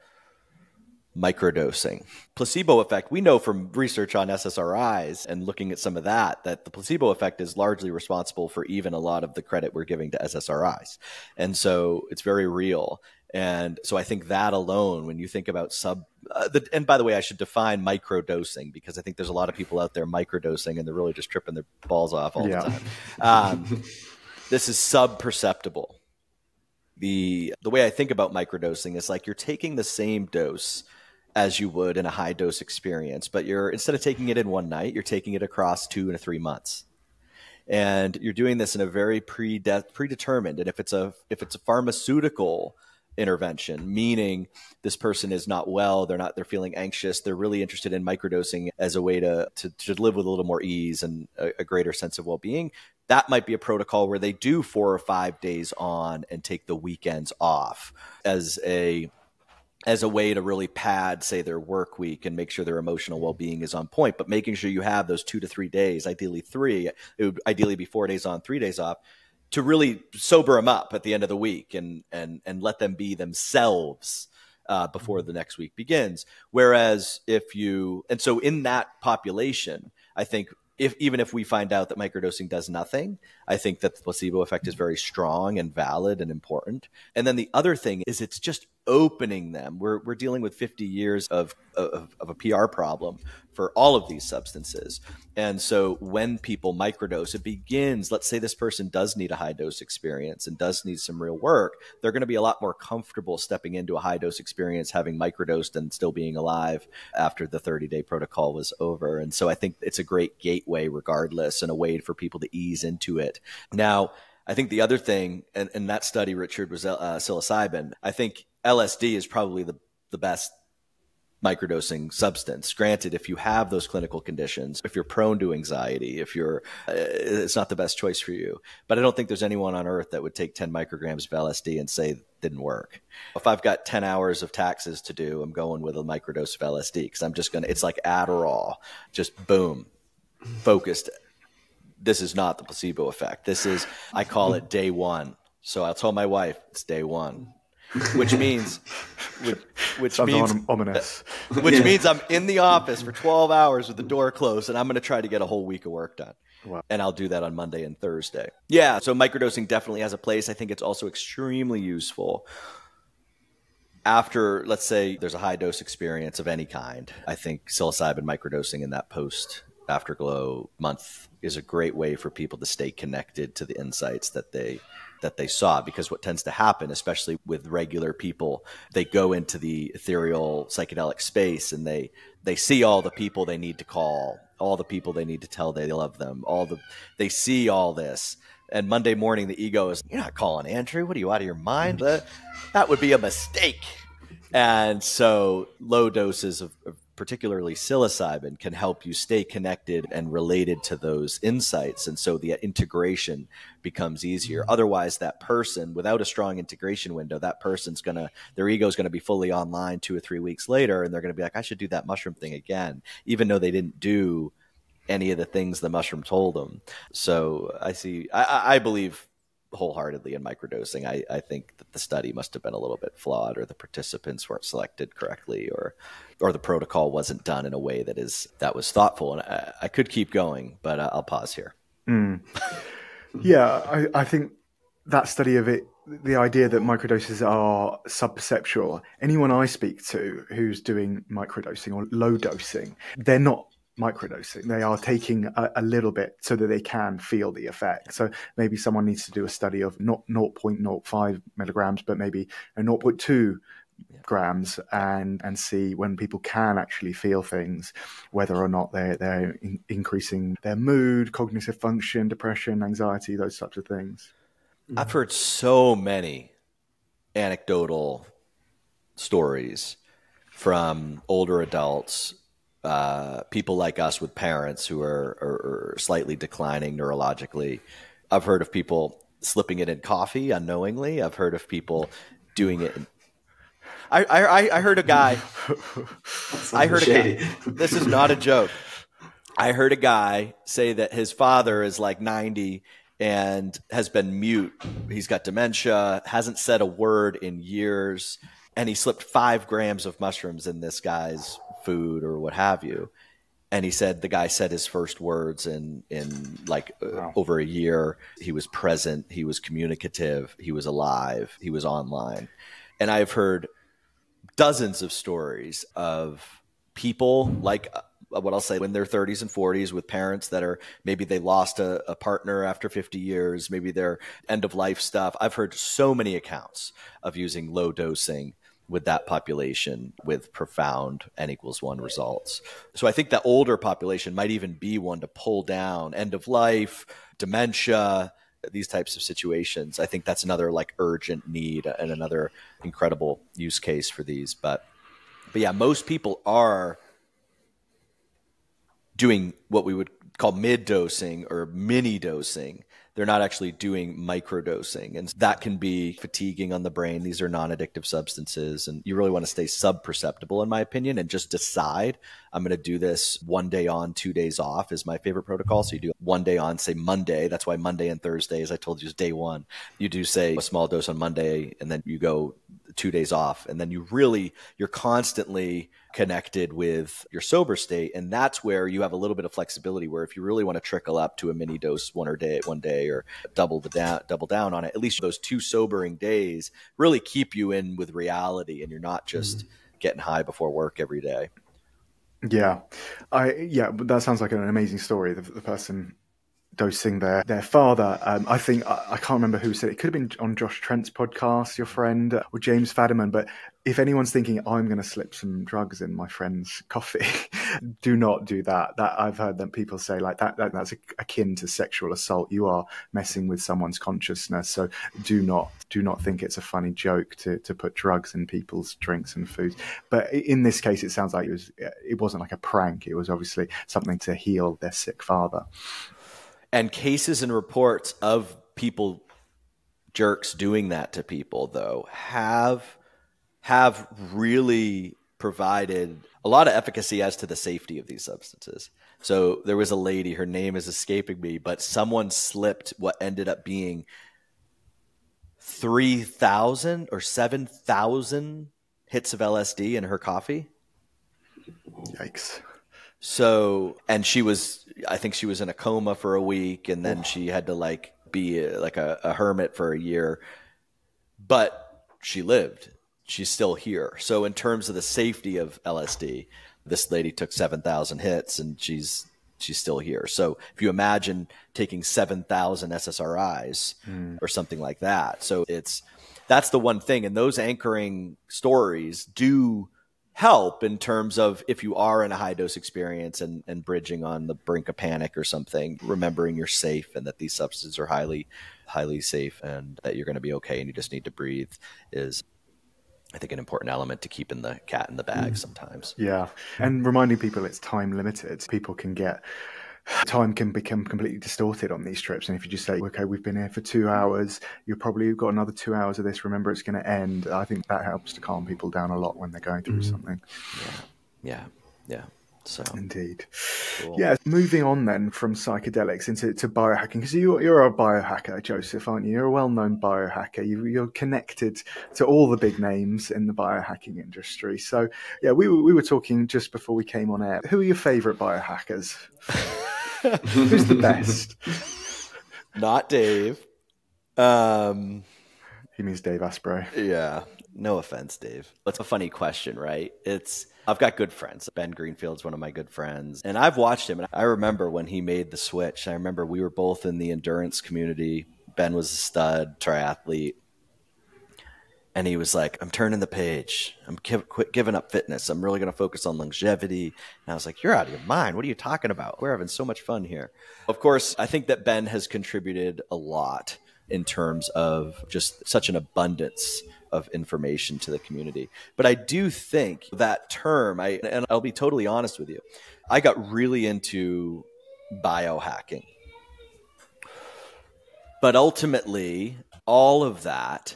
microdosing, placebo effect, we know from research on SSRIs and looking at some of that the placebo effect is largely responsible for even a lot of the credit we're giving to SSRIs. And so it's very real. And so I think that alone, when you think about and by the way, I should define microdosing, because I think there's a lot of people out there microdosing and they're really just tripping their balls off all the time. This is sub-perceptible. The way I think about microdosing is like you're taking the same dose as you would in a high dose experience, but instead of taking it in one night, you're taking it across 2 to 3 months. And you're doing this in a very predetermined. And if it's a pharmaceutical intervention, meaning this person is not well, they're feeling anxious, they're really interested in microdosing as a way to live with a little more ease and a greater sense of well-being, that might be a protocol where they do 4 or 5 days on and take the weekends off as a way to really pad, say, their work week and make sure their emotional well-being is on point, but making sure you have those 2 to 3 days, ideally 3, it would ideally be 4 days on, 3 days off, to really sober them up at the end of the week and let them be themselves before the next week begins. Whereas so in that population, I think even if we find out that microdosing does nothing, I think that the placebo effect is very strong and valid and important. And then the other thing is it's just opening them. We're dealing with 50 years of a PR problem for all of these substances. And so when people microdose, it begins, let's say this person does need a high dose experience and does need some real work, they're going to be a lot more comfortable stepping into a high dose experience, having microdosed and still being alive after the 30-day protocol was over. And so I think it's a great gateway regardless, and a way for people to ease into it. Now, I think the other thing, and that study, Richard, was psilocybin. I think LSD is probably the best microdosing substance. Granted, if you have those clinical conditions, if you're prone to anxiety, it's not the best choice for you. But I don't think there's anyone on earth that would take 10 micrograms of LSD and say it didn't work. If I've got 10 hours of taxes to do, I'm going with a microdose of LSD, because it's like Adderall, just boom, focused. This is not the placebo effect. I call it day one. So I'll tell my wife it's day one. Which means ominous. Which means I'm in the office for 12 hours with the door closed, and I'm going to try to get a whole week of work done. Wow. And I'll do that on Monday and Thursday. Yeah, so microdosing definitely has a place. I think it's also extremely useful after, let's say, there's a high dose experience of any kind. I think psilocybin microdosing in that post afterglow month is a great way for people to stay connected to the insights that they that they saw. Because what tends to happen, especially with regular people, they go into the ethereal psychedelic space and they see all the people they need to call, all the people they need to tell they love them, they see all this. And Monday morning, the ego is, you're not calling Andrew. What are you, out of your mind? That would be a mistake. And so low doses of particularly psilocybin can help you stay connected and related to those insights. And so the integration becomes easier. Otherwise, that person, without a strong integration window, that person's their ego is going to be fully online 2 or 3 weeks later. And they're going to be like, I should do that mushroom thing again, even though they didn't do any of the things the mushroom told them. So I believe wholeheartedly in microdosing. I think that the study must have been a little bit flawed, or the participants weren't selected correctly, or the protocol wasn't done in a way that was thoughtful. And I could keep going, but I'll pause here. Yeah, I think that study of it, the idea that microdoses are subperceptual, anyone I speak to who's doing microdosing or low dosing, they're not microdosing. They are taking a little bit so that they can feel the effect. So maybe someone needs to do a study of not 0.05 milligrams, but maybe a 0.2 grams, and see when people can actually feel things, whether or not they're increasing their mood, cognitive function, depression, anxiety, those types of things. I've heard so many anecdotal stories from older adults, people like us with parents who are slightly declining neurologically. I've heard of people slipping it in coffee unknowingly. I've heard of people doing it. I heard a guy. This is not a joke. I heard a guy say that his father is like 90 and has been mute. He's got dementia, hasn't said a word in years, and he slipped 5 grams of mushrooms in this guy's food or what have you. And he said the guy said his first words in over a year. He was present. He was communicative. He was alive. He was online. And I've heard dozens of stories of people like what I'll say in their 30s and 40s with parents that are, maybe they lost a partner after 50 years, maybe their end of life stuff. I've heard so many accounts of using low dosing with that population with profound N=1 results. So I think that older population might even be one to pull down end of life, dementia, these types of situations. I think that's another like urgent need and another incredible use case for these. But yeah, most people are doing what we would call mid dosing or mini dosing. They're not actually doing microdosing, and that can be fatiguing on the brain. These are non-addictive substances, and you really want to stay sub-perceptible, in my opinion, and just decide, I'm going to do this 1 day on, 2 days off is my favorite protocol. So you do 1 day on, say Monday. That's why Monday and Thursday, as I told you, is day one. You do, say, a small dose on Monday, and then you go 2 days off, and then you're constantly connected with your sober state. And that's where you have a little bit of flexibility, where if you really want to trickle up to a mini dose one day or double down on it, at least those 2 sobering days really keep you in with reality, and you're not just getting high before work every day. Yeah. But that sounds like an amazing story. The person dosing their father. I think, I can't remember who said it. It could have been on Josh Trent's podcast, your friend, or James Fadiman. But if anyone's thinking, I'm going to slip some drugs in my friend's coffee, do not do that. That I've heard that people say like that's akin to sexual assault. You are messing with someone's consciousness. So do not think it's a funny joke to put drugs in people's drinks and foods. But in this case, it sounds like it wasn't like a prank. It was obviously something to heal their sick father. And cases and reports of people, jerks doing that to people, though, have really provided a lot of efficacy as to the safety of these substances. So there was a lady, her name is escaping me, but someone slipped what ended up being 3,000 or 7,000 hits of LSD in her coffee. Yikes. So, and I think she was in a coma for a week, and then she had to be a hermit for a year, but she lived. She's still here. So in terms of the safety of LSD, this lady took 7,000 hits, and she's she's still here. So if you imagine taking 7,000 SSRIs or something like that. So that's the one thing. And those anchoring stories do help in terms of if you are in a high dose experience and bridging on the brink of panic or something, remembering you're safe and that these substances are highly, highly safe and that you're going to be okay and you just need to breathe is, I think, an important element to keeping the cat in the bag sometimes. Yeah. And reminding people it's time limited. Time can become completely distorted on these trips. And if you just say, okay, we've been here for 2 hours, you've probably got another 2 hours of this. Remember, it's going to end. I think that helps to calm people down a lot when they're going through something. Yeah. So indeed. Cool. Yeah. Moving on then from psychedelics into biohacking, because you're a biohacker, Joseph, aren't you? You're a well-known biohacker. You're connected to all the big names in the biohacking industry. So yeah, we were talking just before we came on air. Who are your favorite biohackers? Who's the best? Not Dave. He means Dave Asprey. Yeah. No offense, Dave. That's a funny question, right? I've got good friends. Ben Greenfield's one of my good friends. And I've watched him. And I remember when he made the switch. I remember we were both in the endurance community. Ben was a stud triathlete. And he was like, I'm turning the page. I'm quit giving up fitness. I'm really going to focus on longevity. And I was like, you're out of your mind. What are you talking about? We're having so much fun here. Of course, I think that Ben has contributed a lot in terms of just such an abundance of information to the community. But I do think that term, and I'll be totally honest with you, I got really into biohacking. But ultimately, all of that,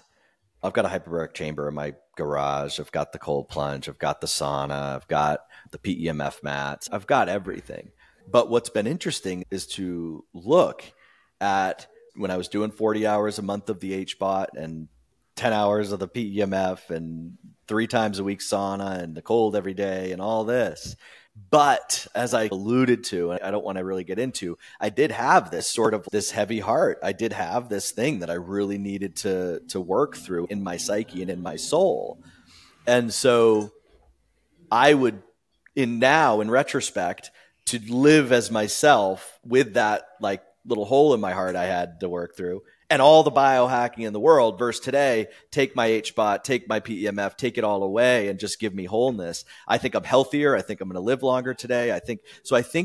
I've got a hyperbaric chamber in my garage. I've got the cold plunge. I've got the sauna. I've got the PEMF mats. I've got everything. But what's been interesting is to look at when I was doing 40 hours a month of the HBOT and 10 hours of the PEMF and 3 times a week sauna and the cold every day and all this. But as I alluded to, and I don't want to really get into, I did have this heavy heart. I did have this thing that I really needed to work through in my psyche and in my soul. And so I would, in retrospect, to live as myself with that like little hole in my heart I had to work through and all the biohacking in the world versus today, take my HBOT, take my PEMF, take it all away and just give me wholeness. I think I'm healthier. I think I'm going to live longer today. I think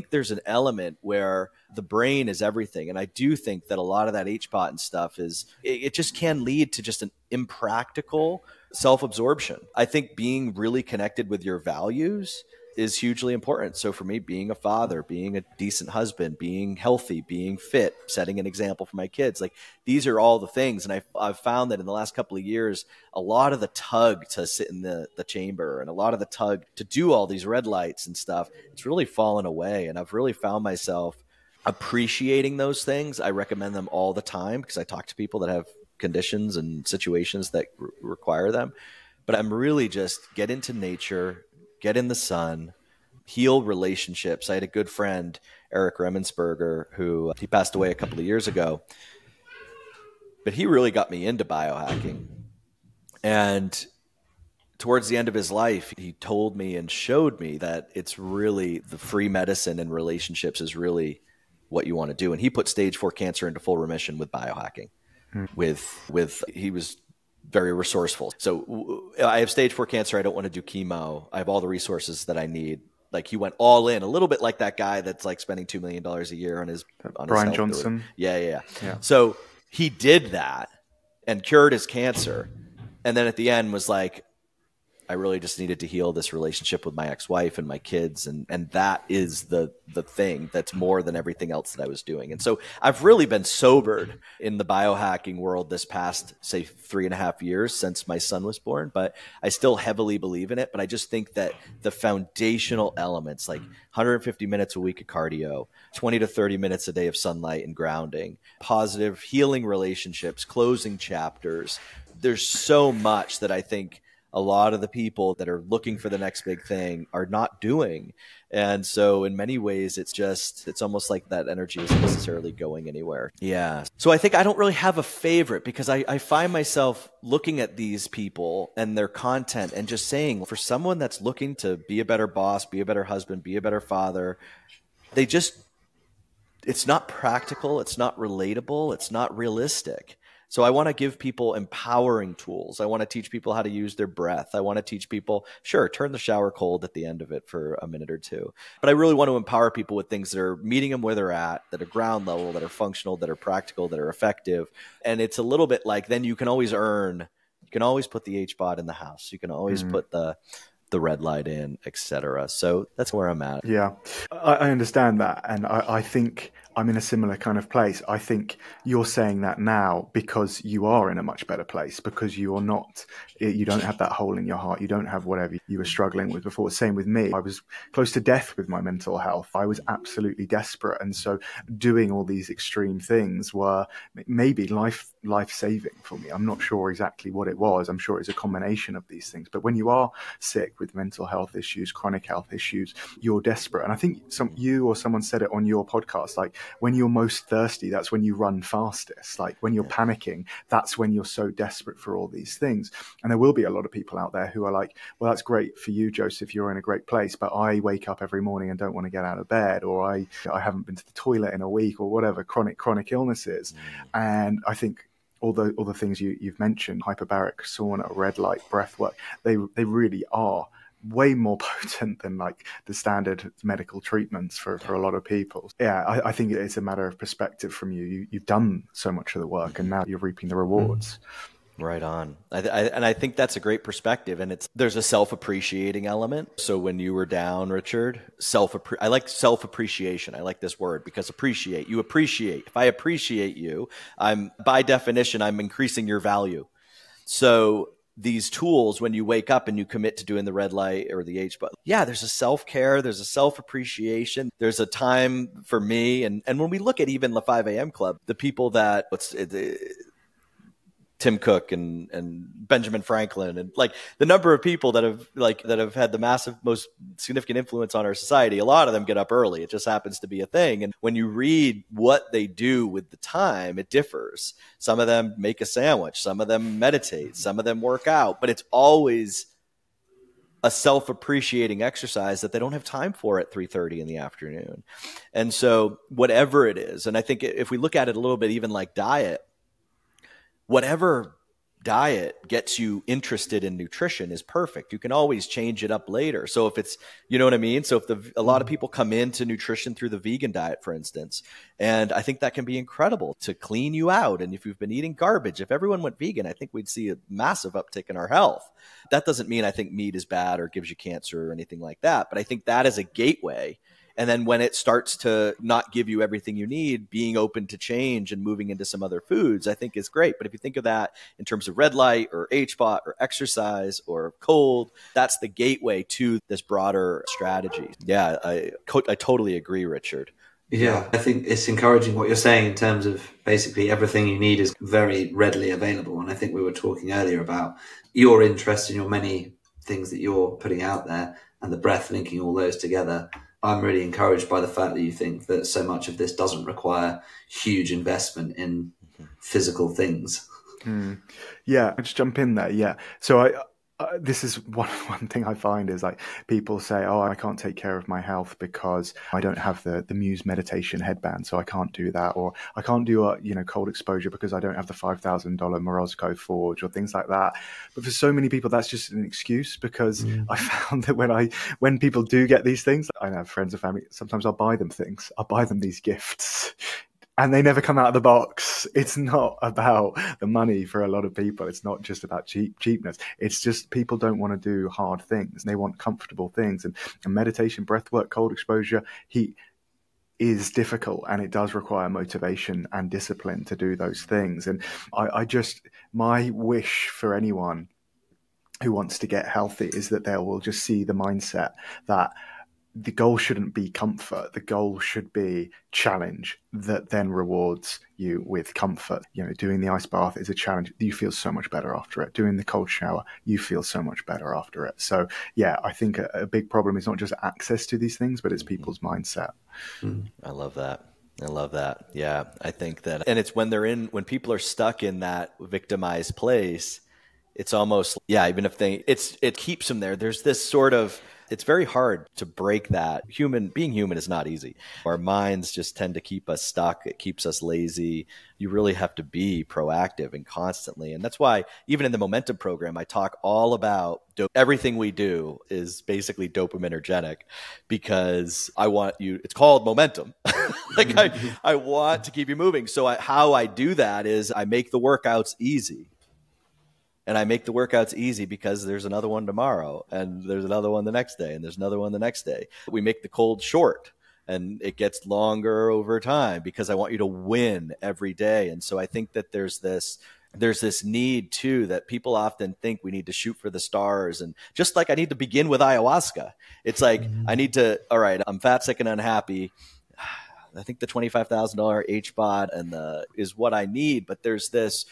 there's an element where the brain is everything. And I do think that a lot of that HBOT and stuff it just can lead to just an impractical self-absorption. I think being really connected with your values is hugely important. So for me, being a father, being a decent husband, being healthy, being fit, setting an example for my kids, like these are all the things. And I've found that in the last couple of years, a lot of the tug to sit in the chamber and a lot of the tug to do all these red lights and stuff, it's really fallen away. And I've really found myself appreciating those things. I recommend them all the time because I talk to people that have conditions and situations that require them. But I'm really just get into nature, get in the sun, heal relationships. I had a good friend, Eric Remensberger, who he passed away a couple of years ago, but he really got me into biohacking. And towards the end of his life, he told me and showed me that it's really the free medicine and relationships is really what you want to do. And he put stage 4 cancer into full remission with biohacking. He was very resourceful. So I have stage 4 cancer. I don't want to do chemo. I have all the resources that I need. Like he went all in, a little bit like that guy that's like spending $2 million a year on his Brian Johnson. Yeah. So he did that and cured his cancer. And then at the end was like, I really just needed to heal this relationship with my ex-wife and my kids. And that is the thing that's more than everything else that I was doing. And so I've really been sobered in the biohacking world this past, say, 3.5 years since my son was born, but I still heavily believe in it. But I just think that the foundational elements, like 150 minutes a week of cardio, 20 to 30 minutes a day of sunlight and grounding, positive healing relationships, closing chapters, there's so much that I think a lot of the people that are looking for the next big thing are not doing. And so in many ways, it's almost like that energy isn't necessarily going anywhere. Yeah. So I think I don't really have a favorite because I find myself looking at these people and their content and just saying, for someone that's looking to be a better boss, be a better husband, be a better father, they just it's not practical, it's not relatable, it's not realistic. So I want to give people empowering tools. I want to teach people how to use their breath. I want to teach people, sure, turn the shower cold at the end of it for a minute or two. But I really want to empower people with things that are meeting them where they're at, that are ground level, that are functional, that are practical, that are effective. And it's a little bit like, then you can always put the HBOT in the house. You can always put the red light in, etc. So that's where I'm at. Yeah, I understand that. And I think I'm in a similar kind of place. I think you're saying that now because you are in a much better place, because you don't have that hole in your heart. You don't have whatever you were struggling with before. Same with me. I was close to death with my mental health. I was absolutely desperate. And so doing all these extreme things were maybe life-saving for me. I'm not sure exactly what it was. I'm sure it's a combination of these things. But when you are sick with mental health issues, chronic health issues, you're desperate. And I think you or someone said it on your podcast, like when you're most thirsty, that's when you run fastest. Like when you're panicking, that's when you're so desperate for all these things. And there will be a lot of people out there who are like, well, that's great for you, Joseph, you're in a great place, but I wake up every morning and don't want to get out of bed, or I haven't been to the toilet in a week, or whatever, chronic illnesses. And I think all the things you've mentioned, hyperbaric sauna, red light, breath work, they really are way more potent than like the standard medical treatments for a lot of people. Yeah, I think it's a matter of perspective from you. You've done so much of the work and now you're reaping the rewards. Right on. And I think that's a great perspective. And there's a self-appreciating element. So when you were down, Richard, I like self-appreciation. I like this word because you appreciate. If I appreciate you, by definition, I'm increasing your value. So these tools, when you wake up and you commit to doing the red light or the HBOT, there's a self-care, there's a self-appreciation, there's a time for me. And when we look at even the 5 a.m. club, the people that Tim Cook and Benjamin Franklin and like the number of people that have had the most significant influence on our society, a lot of them get up early. It just happens to be a thing. And when you read what they do with the time, it differs. Some of them make a sandwich, some of them meditate, some of them work out, but it's always a self-appreciating exercise that they don't have time for at 3:30 in the afternoon. And so whatever it is, and I think if we look at it a little bit, even like diet, whatever diet gets you interested in nutrition is perfect. You can always change it up later. So if it's, you know what I mean? So if a lot of people come into nutrition through the vegan diet, for instance, and I think that can be incredible to clean you out. And if you've been eating garbage, if everyone went vegan, I think we'd see a massive uptick in our health. That doesn't mean I think meat is bad or gives you cancer or anything like that. But I think that is a gateway. And then when it starts to not give you everything you need, being open to change and moving into some other foods, I think is great. But if you think of that in terms of red light or HBOT or exercise or cold, that's the gateway to this broader strategy. Yeah, I totally agree, Richard. Yeah, I think it's encouraging what you're saying in terms of basically everything you need is very readily available. And I think we were talking earlier about your interest in your many things that you're putting out there and the breath, linking all those together. I'm really encouraged by the fact that you think that so much of this doesn't require huge investment in physical things. Yeah, I'll just jump in there. Yeah. So this is one thing I find is like people say, oh, I can't take care of my health because I don't have the Muse meditation headband, so I can't do that. Or I can't do a cold exposure because I don't have the $5,000 Morozco Forge or things like that. But for so many people, that's just an excuse because I found that when people do get these things, I have friends and family, sometimes I'll buy them things. I'll buy them these gifts. And they never come out of the box. It's not about the money for a lot of people. It's not just about cheapness. It's just people don't want to do hard things. They want comfortable things. And meditation, breath work, cold exposure, heat is difficult. And it does require motivation and discipline to do those things. And my wish for anyone who wants to get healthy is that they will just see the mindset that the goal shouldn't be comfort. The goal should be challenge that then rewards you with comfort. Doing the ice bath is a challenge. You feel so much better after it. Doing the cold shower, you feel so much better after it. So yeah, I think a big problem is not just access to these things, but it's people's mindset. I love that. Yeah. I think that, and it's when people are stuck in that victimized place, it's almost, even if it keeps them there. There's this sort of, it's very hard to break that. Being human is not easy. Our minds just tend to keep us stuck. It keeps us lazy. You really have to be proactive and constantly. And that's why even in the Momentum program, I talk all about everything we do is basically dopaminergic, because I want you, it's called momentum. Like I want to keep you moving. So how I do that is I make the workouts easy. And I make the workouts easy because there's another one tomorrow, and there's another one the next day, and there's another one the next day. We make the cold short, and it gets longer over time because I want you to win every day. And so I think that there's this need too, that people often think we need to shoot for the stars. And just like I need to begin with ayahuasca, it's like, I need to, all right, I'm fat, sick, and unhappy. I think the $25,000 HBOT is what I need, but there's this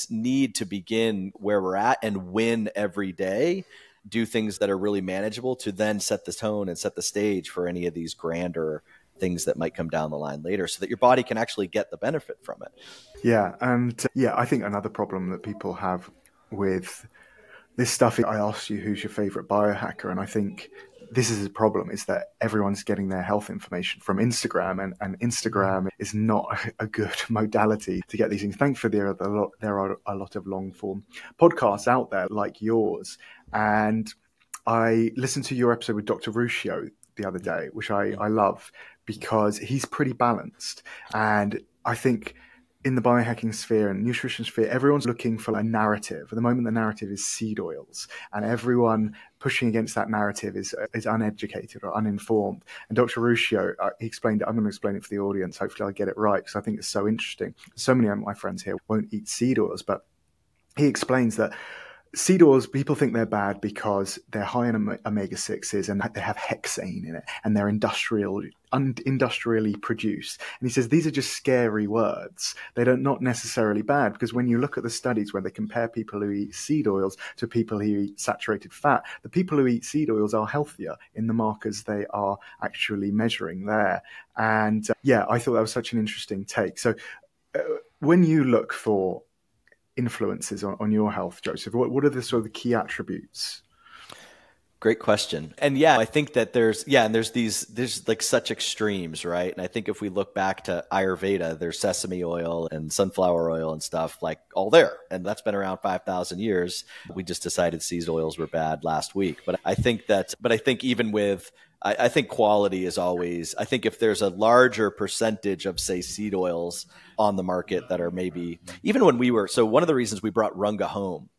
need to begin where we're at and win every day, do things that are really manageable to then set the tone and set the stage for any of these grander things that might come down the line later, so that your body can actually get the benefit from it. Yeah. And I think another problem that people have with this stuff, I asked you who's your favorite biohacker, and I think this is a problem, is that everyone's getting their health information from Instagram, and Instagram is not a good modality to get these things. Thankfully, there are a lot of long form podcasts out there like yours. And I listened to your episode with Dr. Ruscio the other day, which I love, because he's pretty balanced. And I think in the biohacking sphere and nutrition sphere, everyone's looking for a narrative. At the moment, the narrative is seed oils, and everyone pushing against that narrative is uneducated or uninformed. And Dr. Ruscio, he explained it. I'm going to explain it for the audience. Hopefully I get it right, because I think it's so interesting. So many of my friends here won't eat seed oils, but he explains that seed oils, people think they're bad because they're high in omega-6s and they have hexane in it, and they're industrially produced. And he says these are just scary words. They're not necessarily bad, because when you look at the studies where they compare people who eat seed oils to people who eat saturated fat, the people who eat seed oils are healthier in the markers they are actually measuring there. And I thought that was such an interesting take. So when you look for influences on your health, Joseph, what are the sort of the key attributes? Great question. And I think that there's like such extremes, right? And I think if we look back to Ayurveda, there's sesame oil and sunflower oil and stuff like all there. And that's been around 5,000 years. We just decided seed oils were bad last week. But I think even with, I think quality is always, I think if there's a larger percentage of, say, seed oils on the market that are maybe, even when so one of the reasons we brought Runga home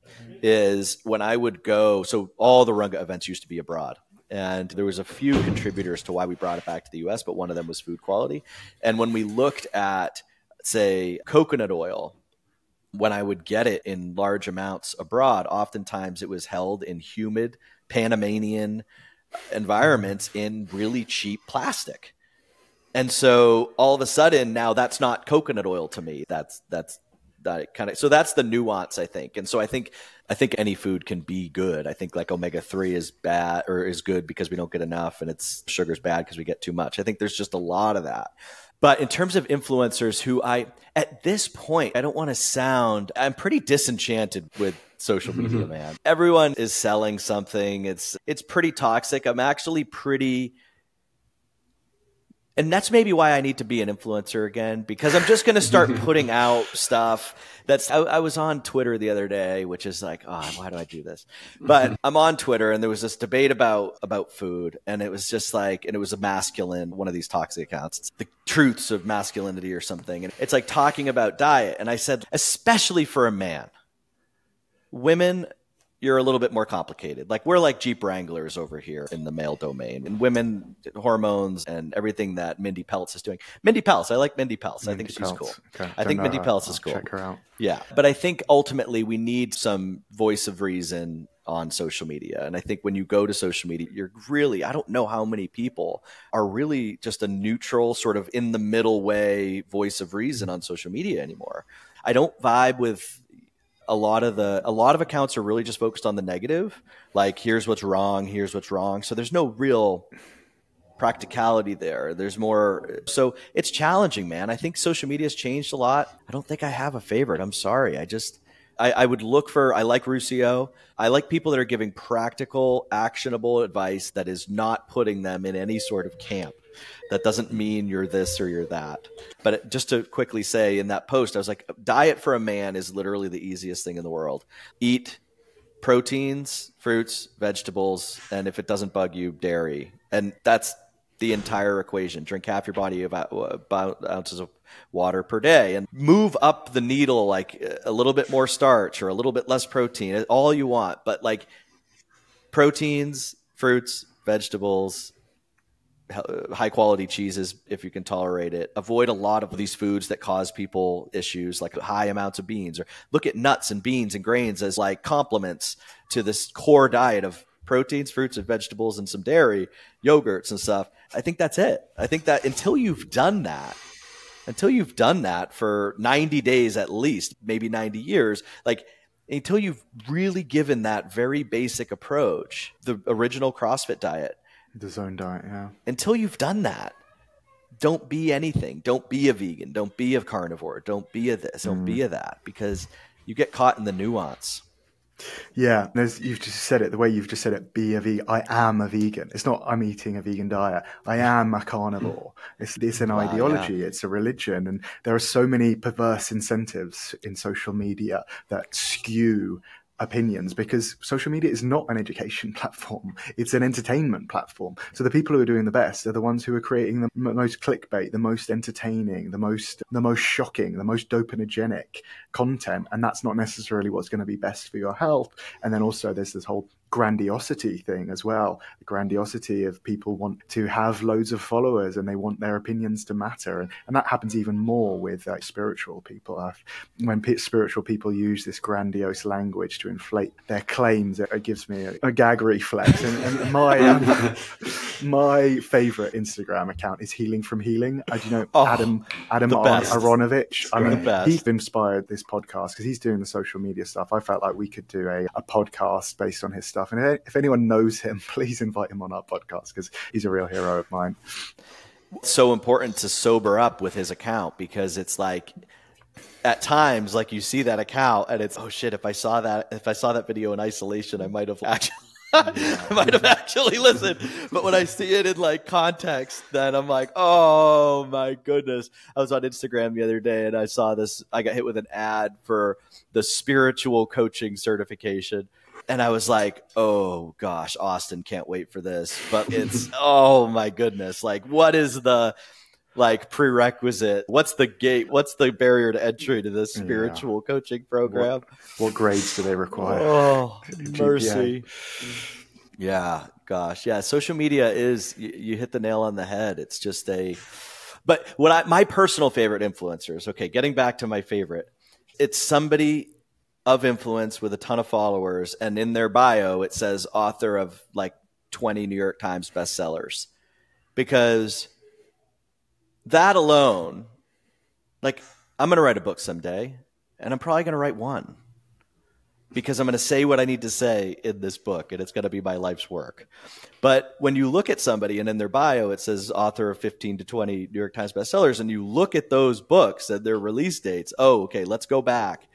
is when I would go, so all the Runga events used to be abroad. And there was a few contributors to why we brought it back to the US, but one of them was food quality. And when we looked at, say, coconut oil, when I would get it in large amounts abroad, oftentimes it was held in humid Panamanian environments in really cheap plastic. And so all of a sudden now that's not coconut oil to me. That's that kind of, so that's the nuance, I think. And so I think any food can be good. I think like omega-3 is bad or is good because we don't get enough, and sugar's bad because we get too much. I think there's just a lot of that. But in terms of influencers who at this point, I don't want to sound, I'm pretty disenchanted with social media, man. Everyone is selling something. It's pretty toxic. I'm actually pretty, and that's maybe why I need to be an influencer again, because I'm just going to start putting out stuff I was on Twitter the other day, which is like, why do I do this? But I'm on Twitter, and there was this debate about food, and it was just like, and it was a masculine, one of these toxic accounts, it's the truths of masculinity or something. And it's like talking about diet. And I said, especially for a man, women, you're a little bit more complicated. Like we're like Jeep Wranglers over here in the male domain, and women, hormones and everything that Mindy Peltz is doing. Mindy Peltz, I like Mindy Peltz. I think she's cool. Okay. I think Mindy Peltz is cool. Check her out. Yeah. But I think ultimately we need some voice of reason on social media. And I think when you go to social media, I don't know how many people are really just a neutral sort of in the middle way voice of reason on social media anymore. I don't vibe with a lot of accounts are really just focused on the negative, like here's what's wrong. So there's no real practicality there. There's more. So it's challenging, man. I think social media has changed a lot. I don't think I have a favorite. I'm sorry. I would look for, I like Ruscio. I like people that are giving practical, actionable advice that is not putting them in any sort of camp. That doesn't mean you're this or you're that. But just to quickly say, in that post, I was like, diet for a man is literally the easiest thing in the world. Eat proteins, fruits, vegetables, and if it doesn't bug you, dairy. And that's the entire equation. Drink half your body about ounces of water per day, and move up the needle, like a little bit more starch or a little bit less protein, all you want. But like proteins, fruits, vegetables, high quality cheeses, if you can tolerate it. Avoid a lot of these foods that cause people issues, like high amounts of beans, or look at nuts and beans and grains as like complements to this core diet of proteins, fruits and vegetables, and some dairy, yogurts and stuff. I think that's it. I think that until you've done that for 90 days at least, maybe 90 years, like until you've really given that very basic approach, the original CrossFit diet, the zone diet, yeah. Until you've done that, don't be anything. Don't be a vegan. Don't be a carnivore. Don't be a this. Don't be a that, because you get caught in the nuance. Yeah, you've just said it the way you've just said it. Be a vegan. I am a vegan. It's not I'm eating a vegan diet. I am a carnivore. It's an ideology. Yeah. It's a religion, and there are so many perverse incentives in social media that skew opinions, because social media is not an education platform. It's an entertainment platform. So the people who are doing the best are the ones who are creating the most clickbait, the most entertaining, the most shocking, the most dopamigenic content. And that's not necessarily what's going to be best for your health. And then also there's this whole grandiosity thing as well. The grandiosity of people want to have loads of followers and they want their opinions to matter. And that happens even more with spiritual people. When spiritual people use this grandiose language to inflate their claims, it gives me a gag reflex. And my favorite Instagram account is Healing from Healing. Do you know Adam Aronovich? I mean, he's inspired this podcast because he's doing the social media stuff. I felt like we could do a podcast based on his stuff. And if anyone knows him, please invite him on our podcast because he's a real hero of mine. It's so important to sober up with his account, because it's like at times, like you see that account and it's, oh shit, if I saw that video in isolation, I might have actually listened. But when I see it in like context, then I'm like, oh my goodness. I was on Instagram the other day and I saw this. I got hit with an ad for the spiritual coaching certification. And I was like, oh gosh, Austin, can't wait for this. But it's, oh my goodness. Like, what is the like prerequisite? What's the gate? What's the barrier to entry to this spiritual coaching program? What grades do they require? Oh, mercy. Yeah, gosh. Yeah. Social media is, you hit the nail on the head. It's just but my personal favorite influencers, okay, getting back to my favorite, it's somebody of influence with a ton of followers, and in their bio it says author of like 20 New York Times bestsellers. Because that alone, like, I'm going to write a book someday, and I'm probably going to write one, because I'm going to say what I need to say in this book, and it's going to be my life's work. But when you look at somebody and in their bio it says author of 15 to 20 New York Times bestsellers, and you look at those books and their release dates, oh, okay, let's go back.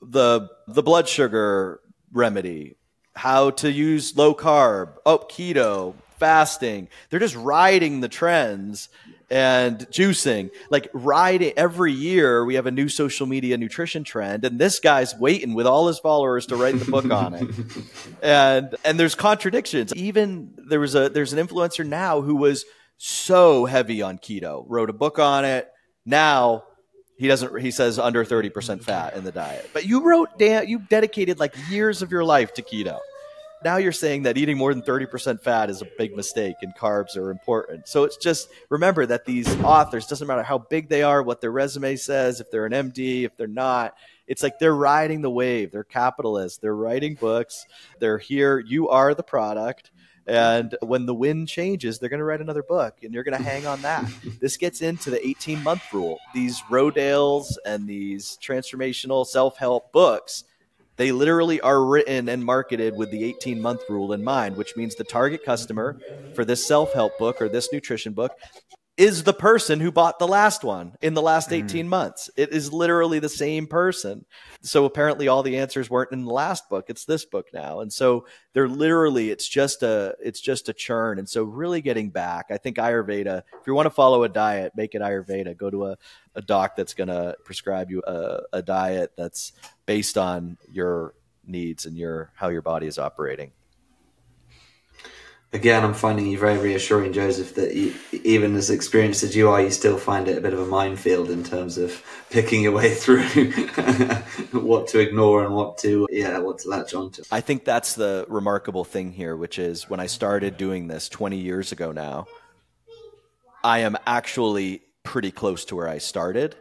The blood sugar remedy, how to use low carb, keto, fasting. They're just riding the trends, and juicing, like riding. Every year we have a new social media nutrition trend, and this guy's waiting with all his followers to write the book on it. And there's contradictions. Even there's an influencer now who was so heavy on keto, wrote a book on it. Now he says under 30% fat in the diet. But you dedicated like years of your life to keto. Now you're saying that eating more than 30% fat is a big mistake and carbs are important. So it's just, remember that these authors, doesn't matter how big they are, what their resume says, if they're an MD, if they're not, it's like they're riding the wave. They're capitalists. They're writing books. They're here. You are the product. And when the wind changes, they're going to write another book, and you're going to hang on that. This gets into the 18-month rule. These Rodales and these transformational self-help books, they literally are written and marketed with the 18-month rule in mind, which means the target customer for this self-help book or this nutrition book is the person who bought the last one in the last 18 months. It is literally the same person. So apparently all the answers weren't in the last book. It's this book now. And so they're literally, it's just a churn. And so really getting back, I think Ayurveda, if you want to follow a diet, make it Ayurveda. Go to a doc that's going to prescribe you a diet that's based on your needs and how your body is operating. Again, I'm finding you very reassuring, Joseph, that even as experienced as you are, you still find it a bit of a minefield in terms of picking your way through what to ignore and what to latch onto. I think that's the remarkable thing here, which is when I started doing this 20 years ago now, I am actually pretty close to where I started,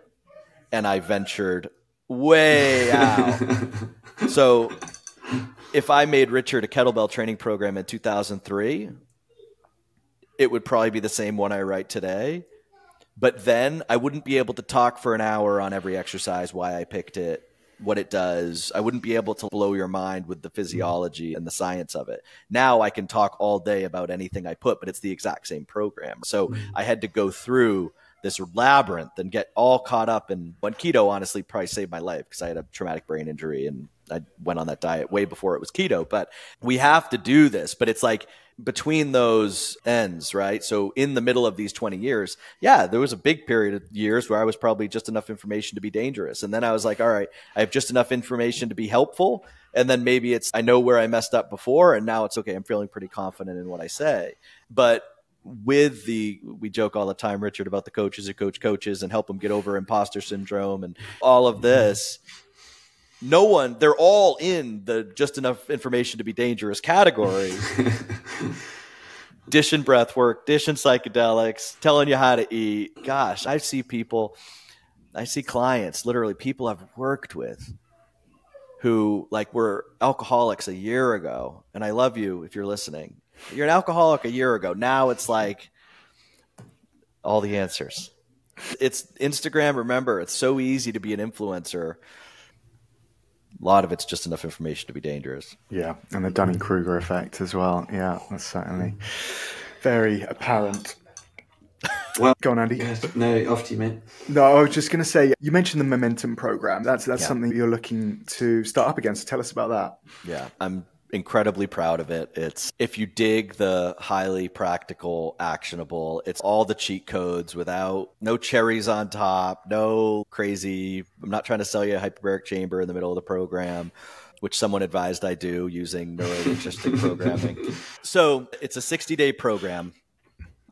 and I ventured way out. So if I made Richard a kettlebell training program in 2003, it would probably be the same one I write today. But then I wouldn't be able to talk for an hour on every exercise, why I picked it, what it does. I wouldn't be able to blow your mind with the physiology and the science of it. Now I can talk all day about anything I put, but it's the exact same program. So I had to go through this labyrinth and get all caught up in when keto honestly probably saved my life because I had a traumatic brain injury and I went on that diet way before it was keto. But we have to do this, but it's like between those ends, right? So in the middle of these 20 years, yeah, there was a big period of years where I was probably just enough information to be dangerous. And then I was like, all right, I have just enough information to be helpful. And then maybe it's, I know where I messed up before and now it's okay. I'm feeling pretty confident in what I say. But we joke all the time, Richard, about the coaches who coach coaches and help them get over imposter syndrome and all of this. They're all in the just enough information to be dangerous category. Dishing breath work, dishing psychedelics, telling you how to eat. Gosh, I see clients, literally people I've worked with who were alcoholics a year ago. And I love you if you're listening. You're an alcoholic a year ago. Now it's like all the answers. It's Instagram. Remember, it's so easy to be an influencer. A lot of it's just enough information to be dangerous. Yeah, and the Dunning-Kruger effect as well. Yeah, that's certainly very apparent. Well, go on, Andy. Yes, no, off to you, mate. No, I was just going to say, you mentioned the Momentum program. That's something you're looking to start up again. So tell us about that. Yeah, I'm incredibly proud of it. It's, if you dig the highly practical, actionable, it's all the cheat codes without no cherries on top, no crazy, I'm not trying to sell you a hyperbaric chamber in the middle of the program, which someone advised I do using neurolinguistic programming. So it's a 60-day program.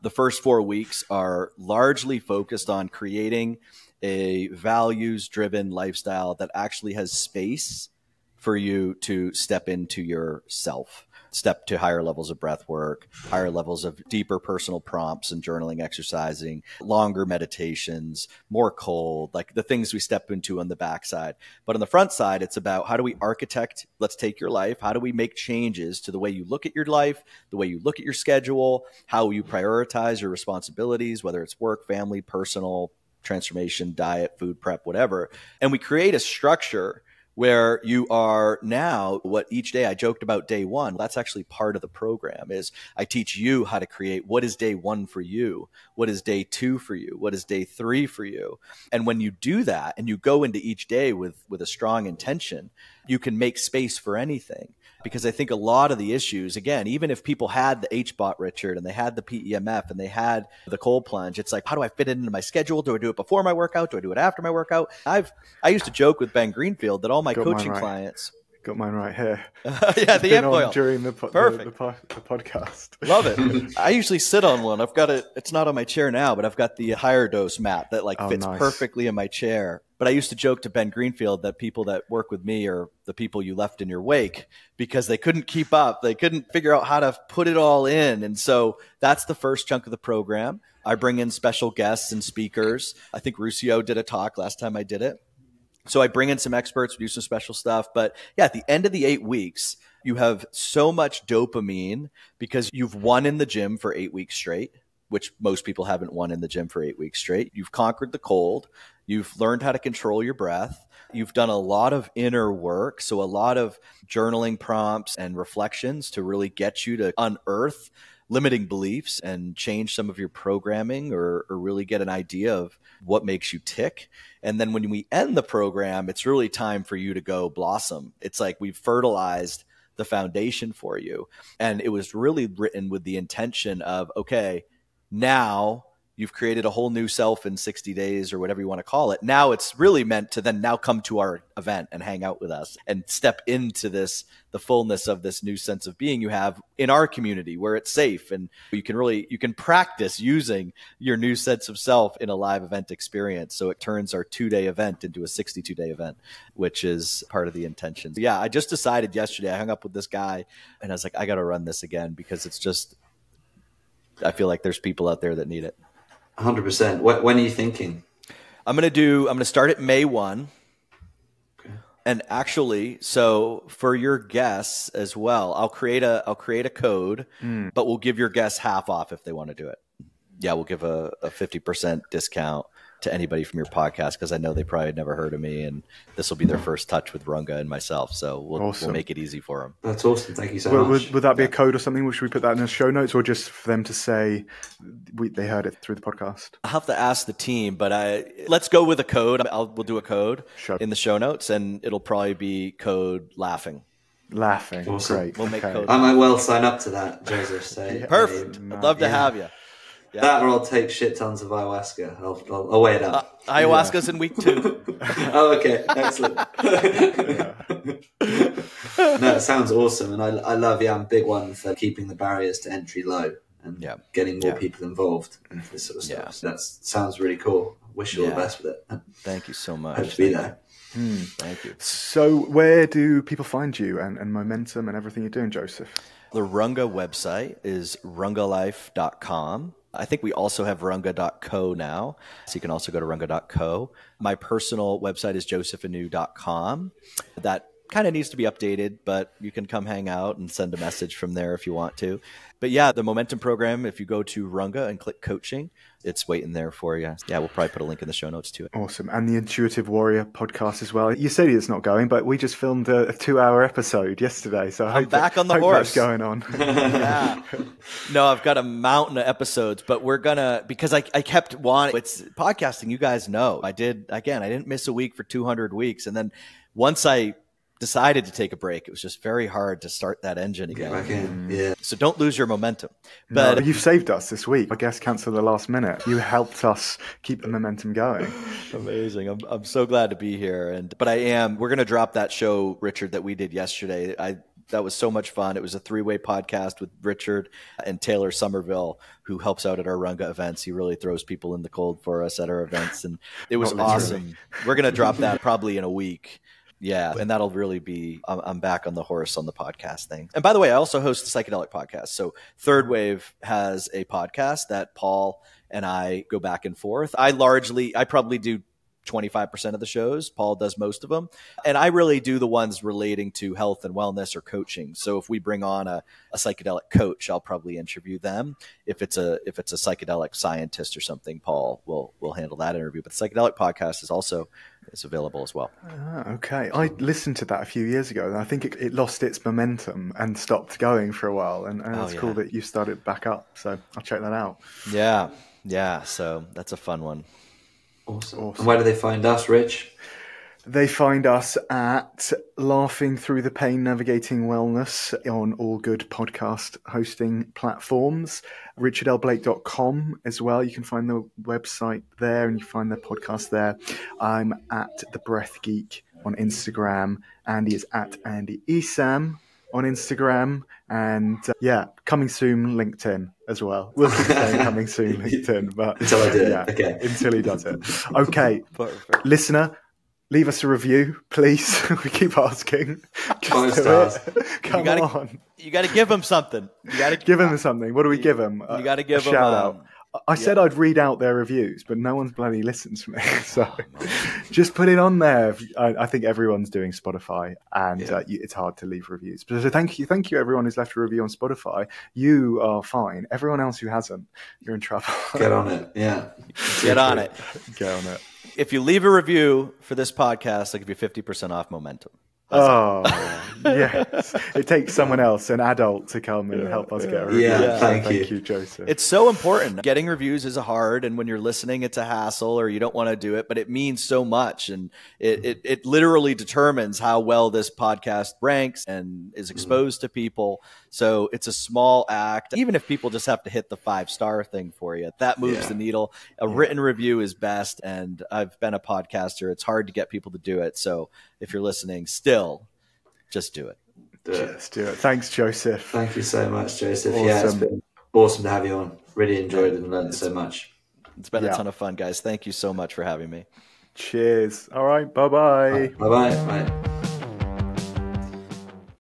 The first 4 weeks are largely focused on creating a values-driven lifestyle that actually has space for you to step into yourself, step to higher levels of breath work, higher levels of deeper personal prompts and journaling, exercising, longer meditations, more cold, like the things we step into on the backside. But on the front side, it's about how do we architect, let's take your life, how do we make changes to the way you look at your life, the way you look at your schedule, how you prioritize your responsibilities, whether it's work, family, personal, transformation, diet, food prep, whatever. And we create a structure where you are now what each day I joked about day one. That's actually part of the program is I teach you how to create what is day one for you? What is day two for you? What is day three for you? And when you do that and you go into each day with a strong intention, you can make space for anything. Because I think a lot of the issues, again, even if people had the HBOT, Richard, and they had the PEMF and they had the cold plunge, it's like, how do I fit it into my schedule? Do I do it before my workout? Do I do it after my workout? I used to joke with Ben Greenfield that all my coaching clients. Got mine right here. Yeah, the amp oil. During the podcast. Love it. I usually sit on one. I've got it. It's not on my chair now, but I've got the higher dose mat that fits perfectly in my chair. But I used to joke to Ben Greenfield that people that work with me are the people you left in your wake because they couldn't keep up. They couldn't figure out how to put it all in. And so that's the first chunk of the program. I bring in special guests and speakers. I think Ruscio did a talk last time I did it. So I bring in some experts, do some special stuff. But yeah, at the end of the 8 weeks, you have so much dopamine because you've won in the gym for 8 weeks straight, which most people haven't won in the gym for 8 weeks straight. You've conquered the cold. You've learned how to control your breath. You've done a lot of inner work. So a lot of journaling prompts and reflections to really get you to unearth limiting beliefs and change some of your programming or really get an idea of what makes you tick. And then when we end the program, it's really time for you to go blossom. It's like we've fertilized the foundation for you. And it was really written with the intention of, okay, now you've created a whole new self in 60 days or whatever you want to call it. Now it's really meant to then now come to our event and hang out with us and step into this, the fullness of this new sense of being you have in our community where it's safe. And you can practice using your new sense of self in a live event experience. So it turns our 2-day event into a 62-day event, which is part of the intention. Yeah, I just decided yesterday, I hung up with this guy and I was like, I got to run this again because it's just, I feel like there's people out there that need it. 100%. When are you thinking? I'm going to start at May 1. Okay. And actually, so for your guests as well, I'll create a code, but we'll give your guests half off if they want to do it. Yeah, we'll give a 50% discount to anybody from your podcast because I know they probably had never heard of me, and this will be their first touch with Runga and myself. So we'll make it easy for them. That's awesome. Thank you so much. Would that be a code or something? Should we put that in the show notes, or just for them to say they heard it through the podcast? I'll have to ask the team, but let's go with a code. We'll do a code in the show notes, and it'll probably be code laughing. Laughing. Awesome. Great. We'll make code. I might well sign up to that, Joseph. So perfect. I'd love to have you. Yeah. That, or I'll take shit tons of ayahuasca. I'll weigh it up. Ayahuasca's in week 2. Oh, okay. Excellent. No, it sounds awesome. And I love, I'm a big one for keeping the barriers to entry low and getting more people involved in this sort of stuff. Yeah. So that sounds really cool. Wish you all the best with it. Thank you so much. Hope to be there. Thank you. So where do people find you and momentum and everything you're doing, Joseph? The Runga website is rungalife.com. I think we also have runga.co now, so you can also go to runga.co. My personal website is josephanew.com. That kind of needs to be updated, but you can come hang out and send a message from there if you want to. But yeah, the Momentum program, if you go to Runga and click coaching, it's waiting there for you. Yeah, we'll probably put a link in the show notes to it. Awesome. And the Intuitive Warrior podcast as well. You said it's not going, but we just filmed a 2-hour episode yesterday. So I'm back on the horse. That's going on. Yeah. No, I've got a mountain of episodes, but we're going to, because I kept wanting, it's podcasting, you guys know. I didn't miss a week for 200 weeks. And then once I decided to take a break, it was just very hard to start that engine again. Get back in. Yeah. So don't lose your momentum. But you've saved us this week. I guess cancel the last minute. You helped us keep the momentum going. Amazing. I'm so glad to be here. But we're going to drop that show, Richard, that we did yesterday. That was so much fun. It was a 3-way podcast with Richard and Taylor Somerville, who helps out at our Runga events. He really throws people in the cold for us at our events. And it was awesome. We're going to drop that probably in a week. Yeah, and that'll really be, I'm back on the horse on the podcast thing. And by the way, I also host the Psychedelic podcast. So Third Wave has a podcast that Paul and I go back and forth. I probably do 25% of the shows. Paul does most of them. And I really do the ones relating to health and wellness or coaching. So if we bring on a psychedelic coach, I'll probably interview them. If it's a psychedelic scientist or something, Paul will handle that interview. But the Psychedelic podcast is available as well. Okay. I listened to that a few years ago, and I think it lost its momentum and stopped going for a while. And it's cool that you started back up. So I'll check that out. Yeah. Yeah. So that's a fun one. Awesome. And where do they find us, Rich? They find us at Laughing Through the Pain, Navigating Wellness on all good podcast hosting platforms. RichardLBlake.com as well. You can find the website there and you find the podcast there. I'm at The Breath Geek on Instagram. Andy is at Andy Esam on Instagram. And coming soon LinkedIn as well. We'll keep saying coming soon LinkedIn, but until I do it. Okay. Until he does it. Okay. Perfect. Listener, leave us a review, please. We keep asking. Five stars. Come on. You got to give him something. You got to give him something. What do we give him? You got to give him shout out. I said I'd read out their reviews, but no one's bloody listens to me. So just put it on there. I think everyone's doing Spotify, and it's hard to leave reviews. So thank you, everyone who's left a review on Spotify. You are fine. Everyone else who hasn't, you're in trouble. Get on it. Yeah, get on it. Get on it. If you leave a review for this podcast, I'll give you 50% off Momentum. Oh, yes. It takes someone else, an adult, to come and help us get a review. Yeah, thank you, Joseph. It's so important. Getting reviews is hard, and when you're listening, it's a hassle, or you don't want to do it, but it means so much, and it literally determines how well this podcast ranks and is exposed to people. So it's a small act. Even if people just have to hit the 5-star thing for you, that moves the needle. A written review is best, and I've been a podcaster. It's hard to get people to do it. So if you're listening, still, just do it. Just do it. Thanks, Joseph. Thank you so much, Joseph. Awesome. Yeah, it's been awesome to have you on. Really enjoyed it and learned so much. It's been a ton of fun, guys. Thank you so much for having me. Cheers. All right. Bye-bye. Bye-bye. Bye.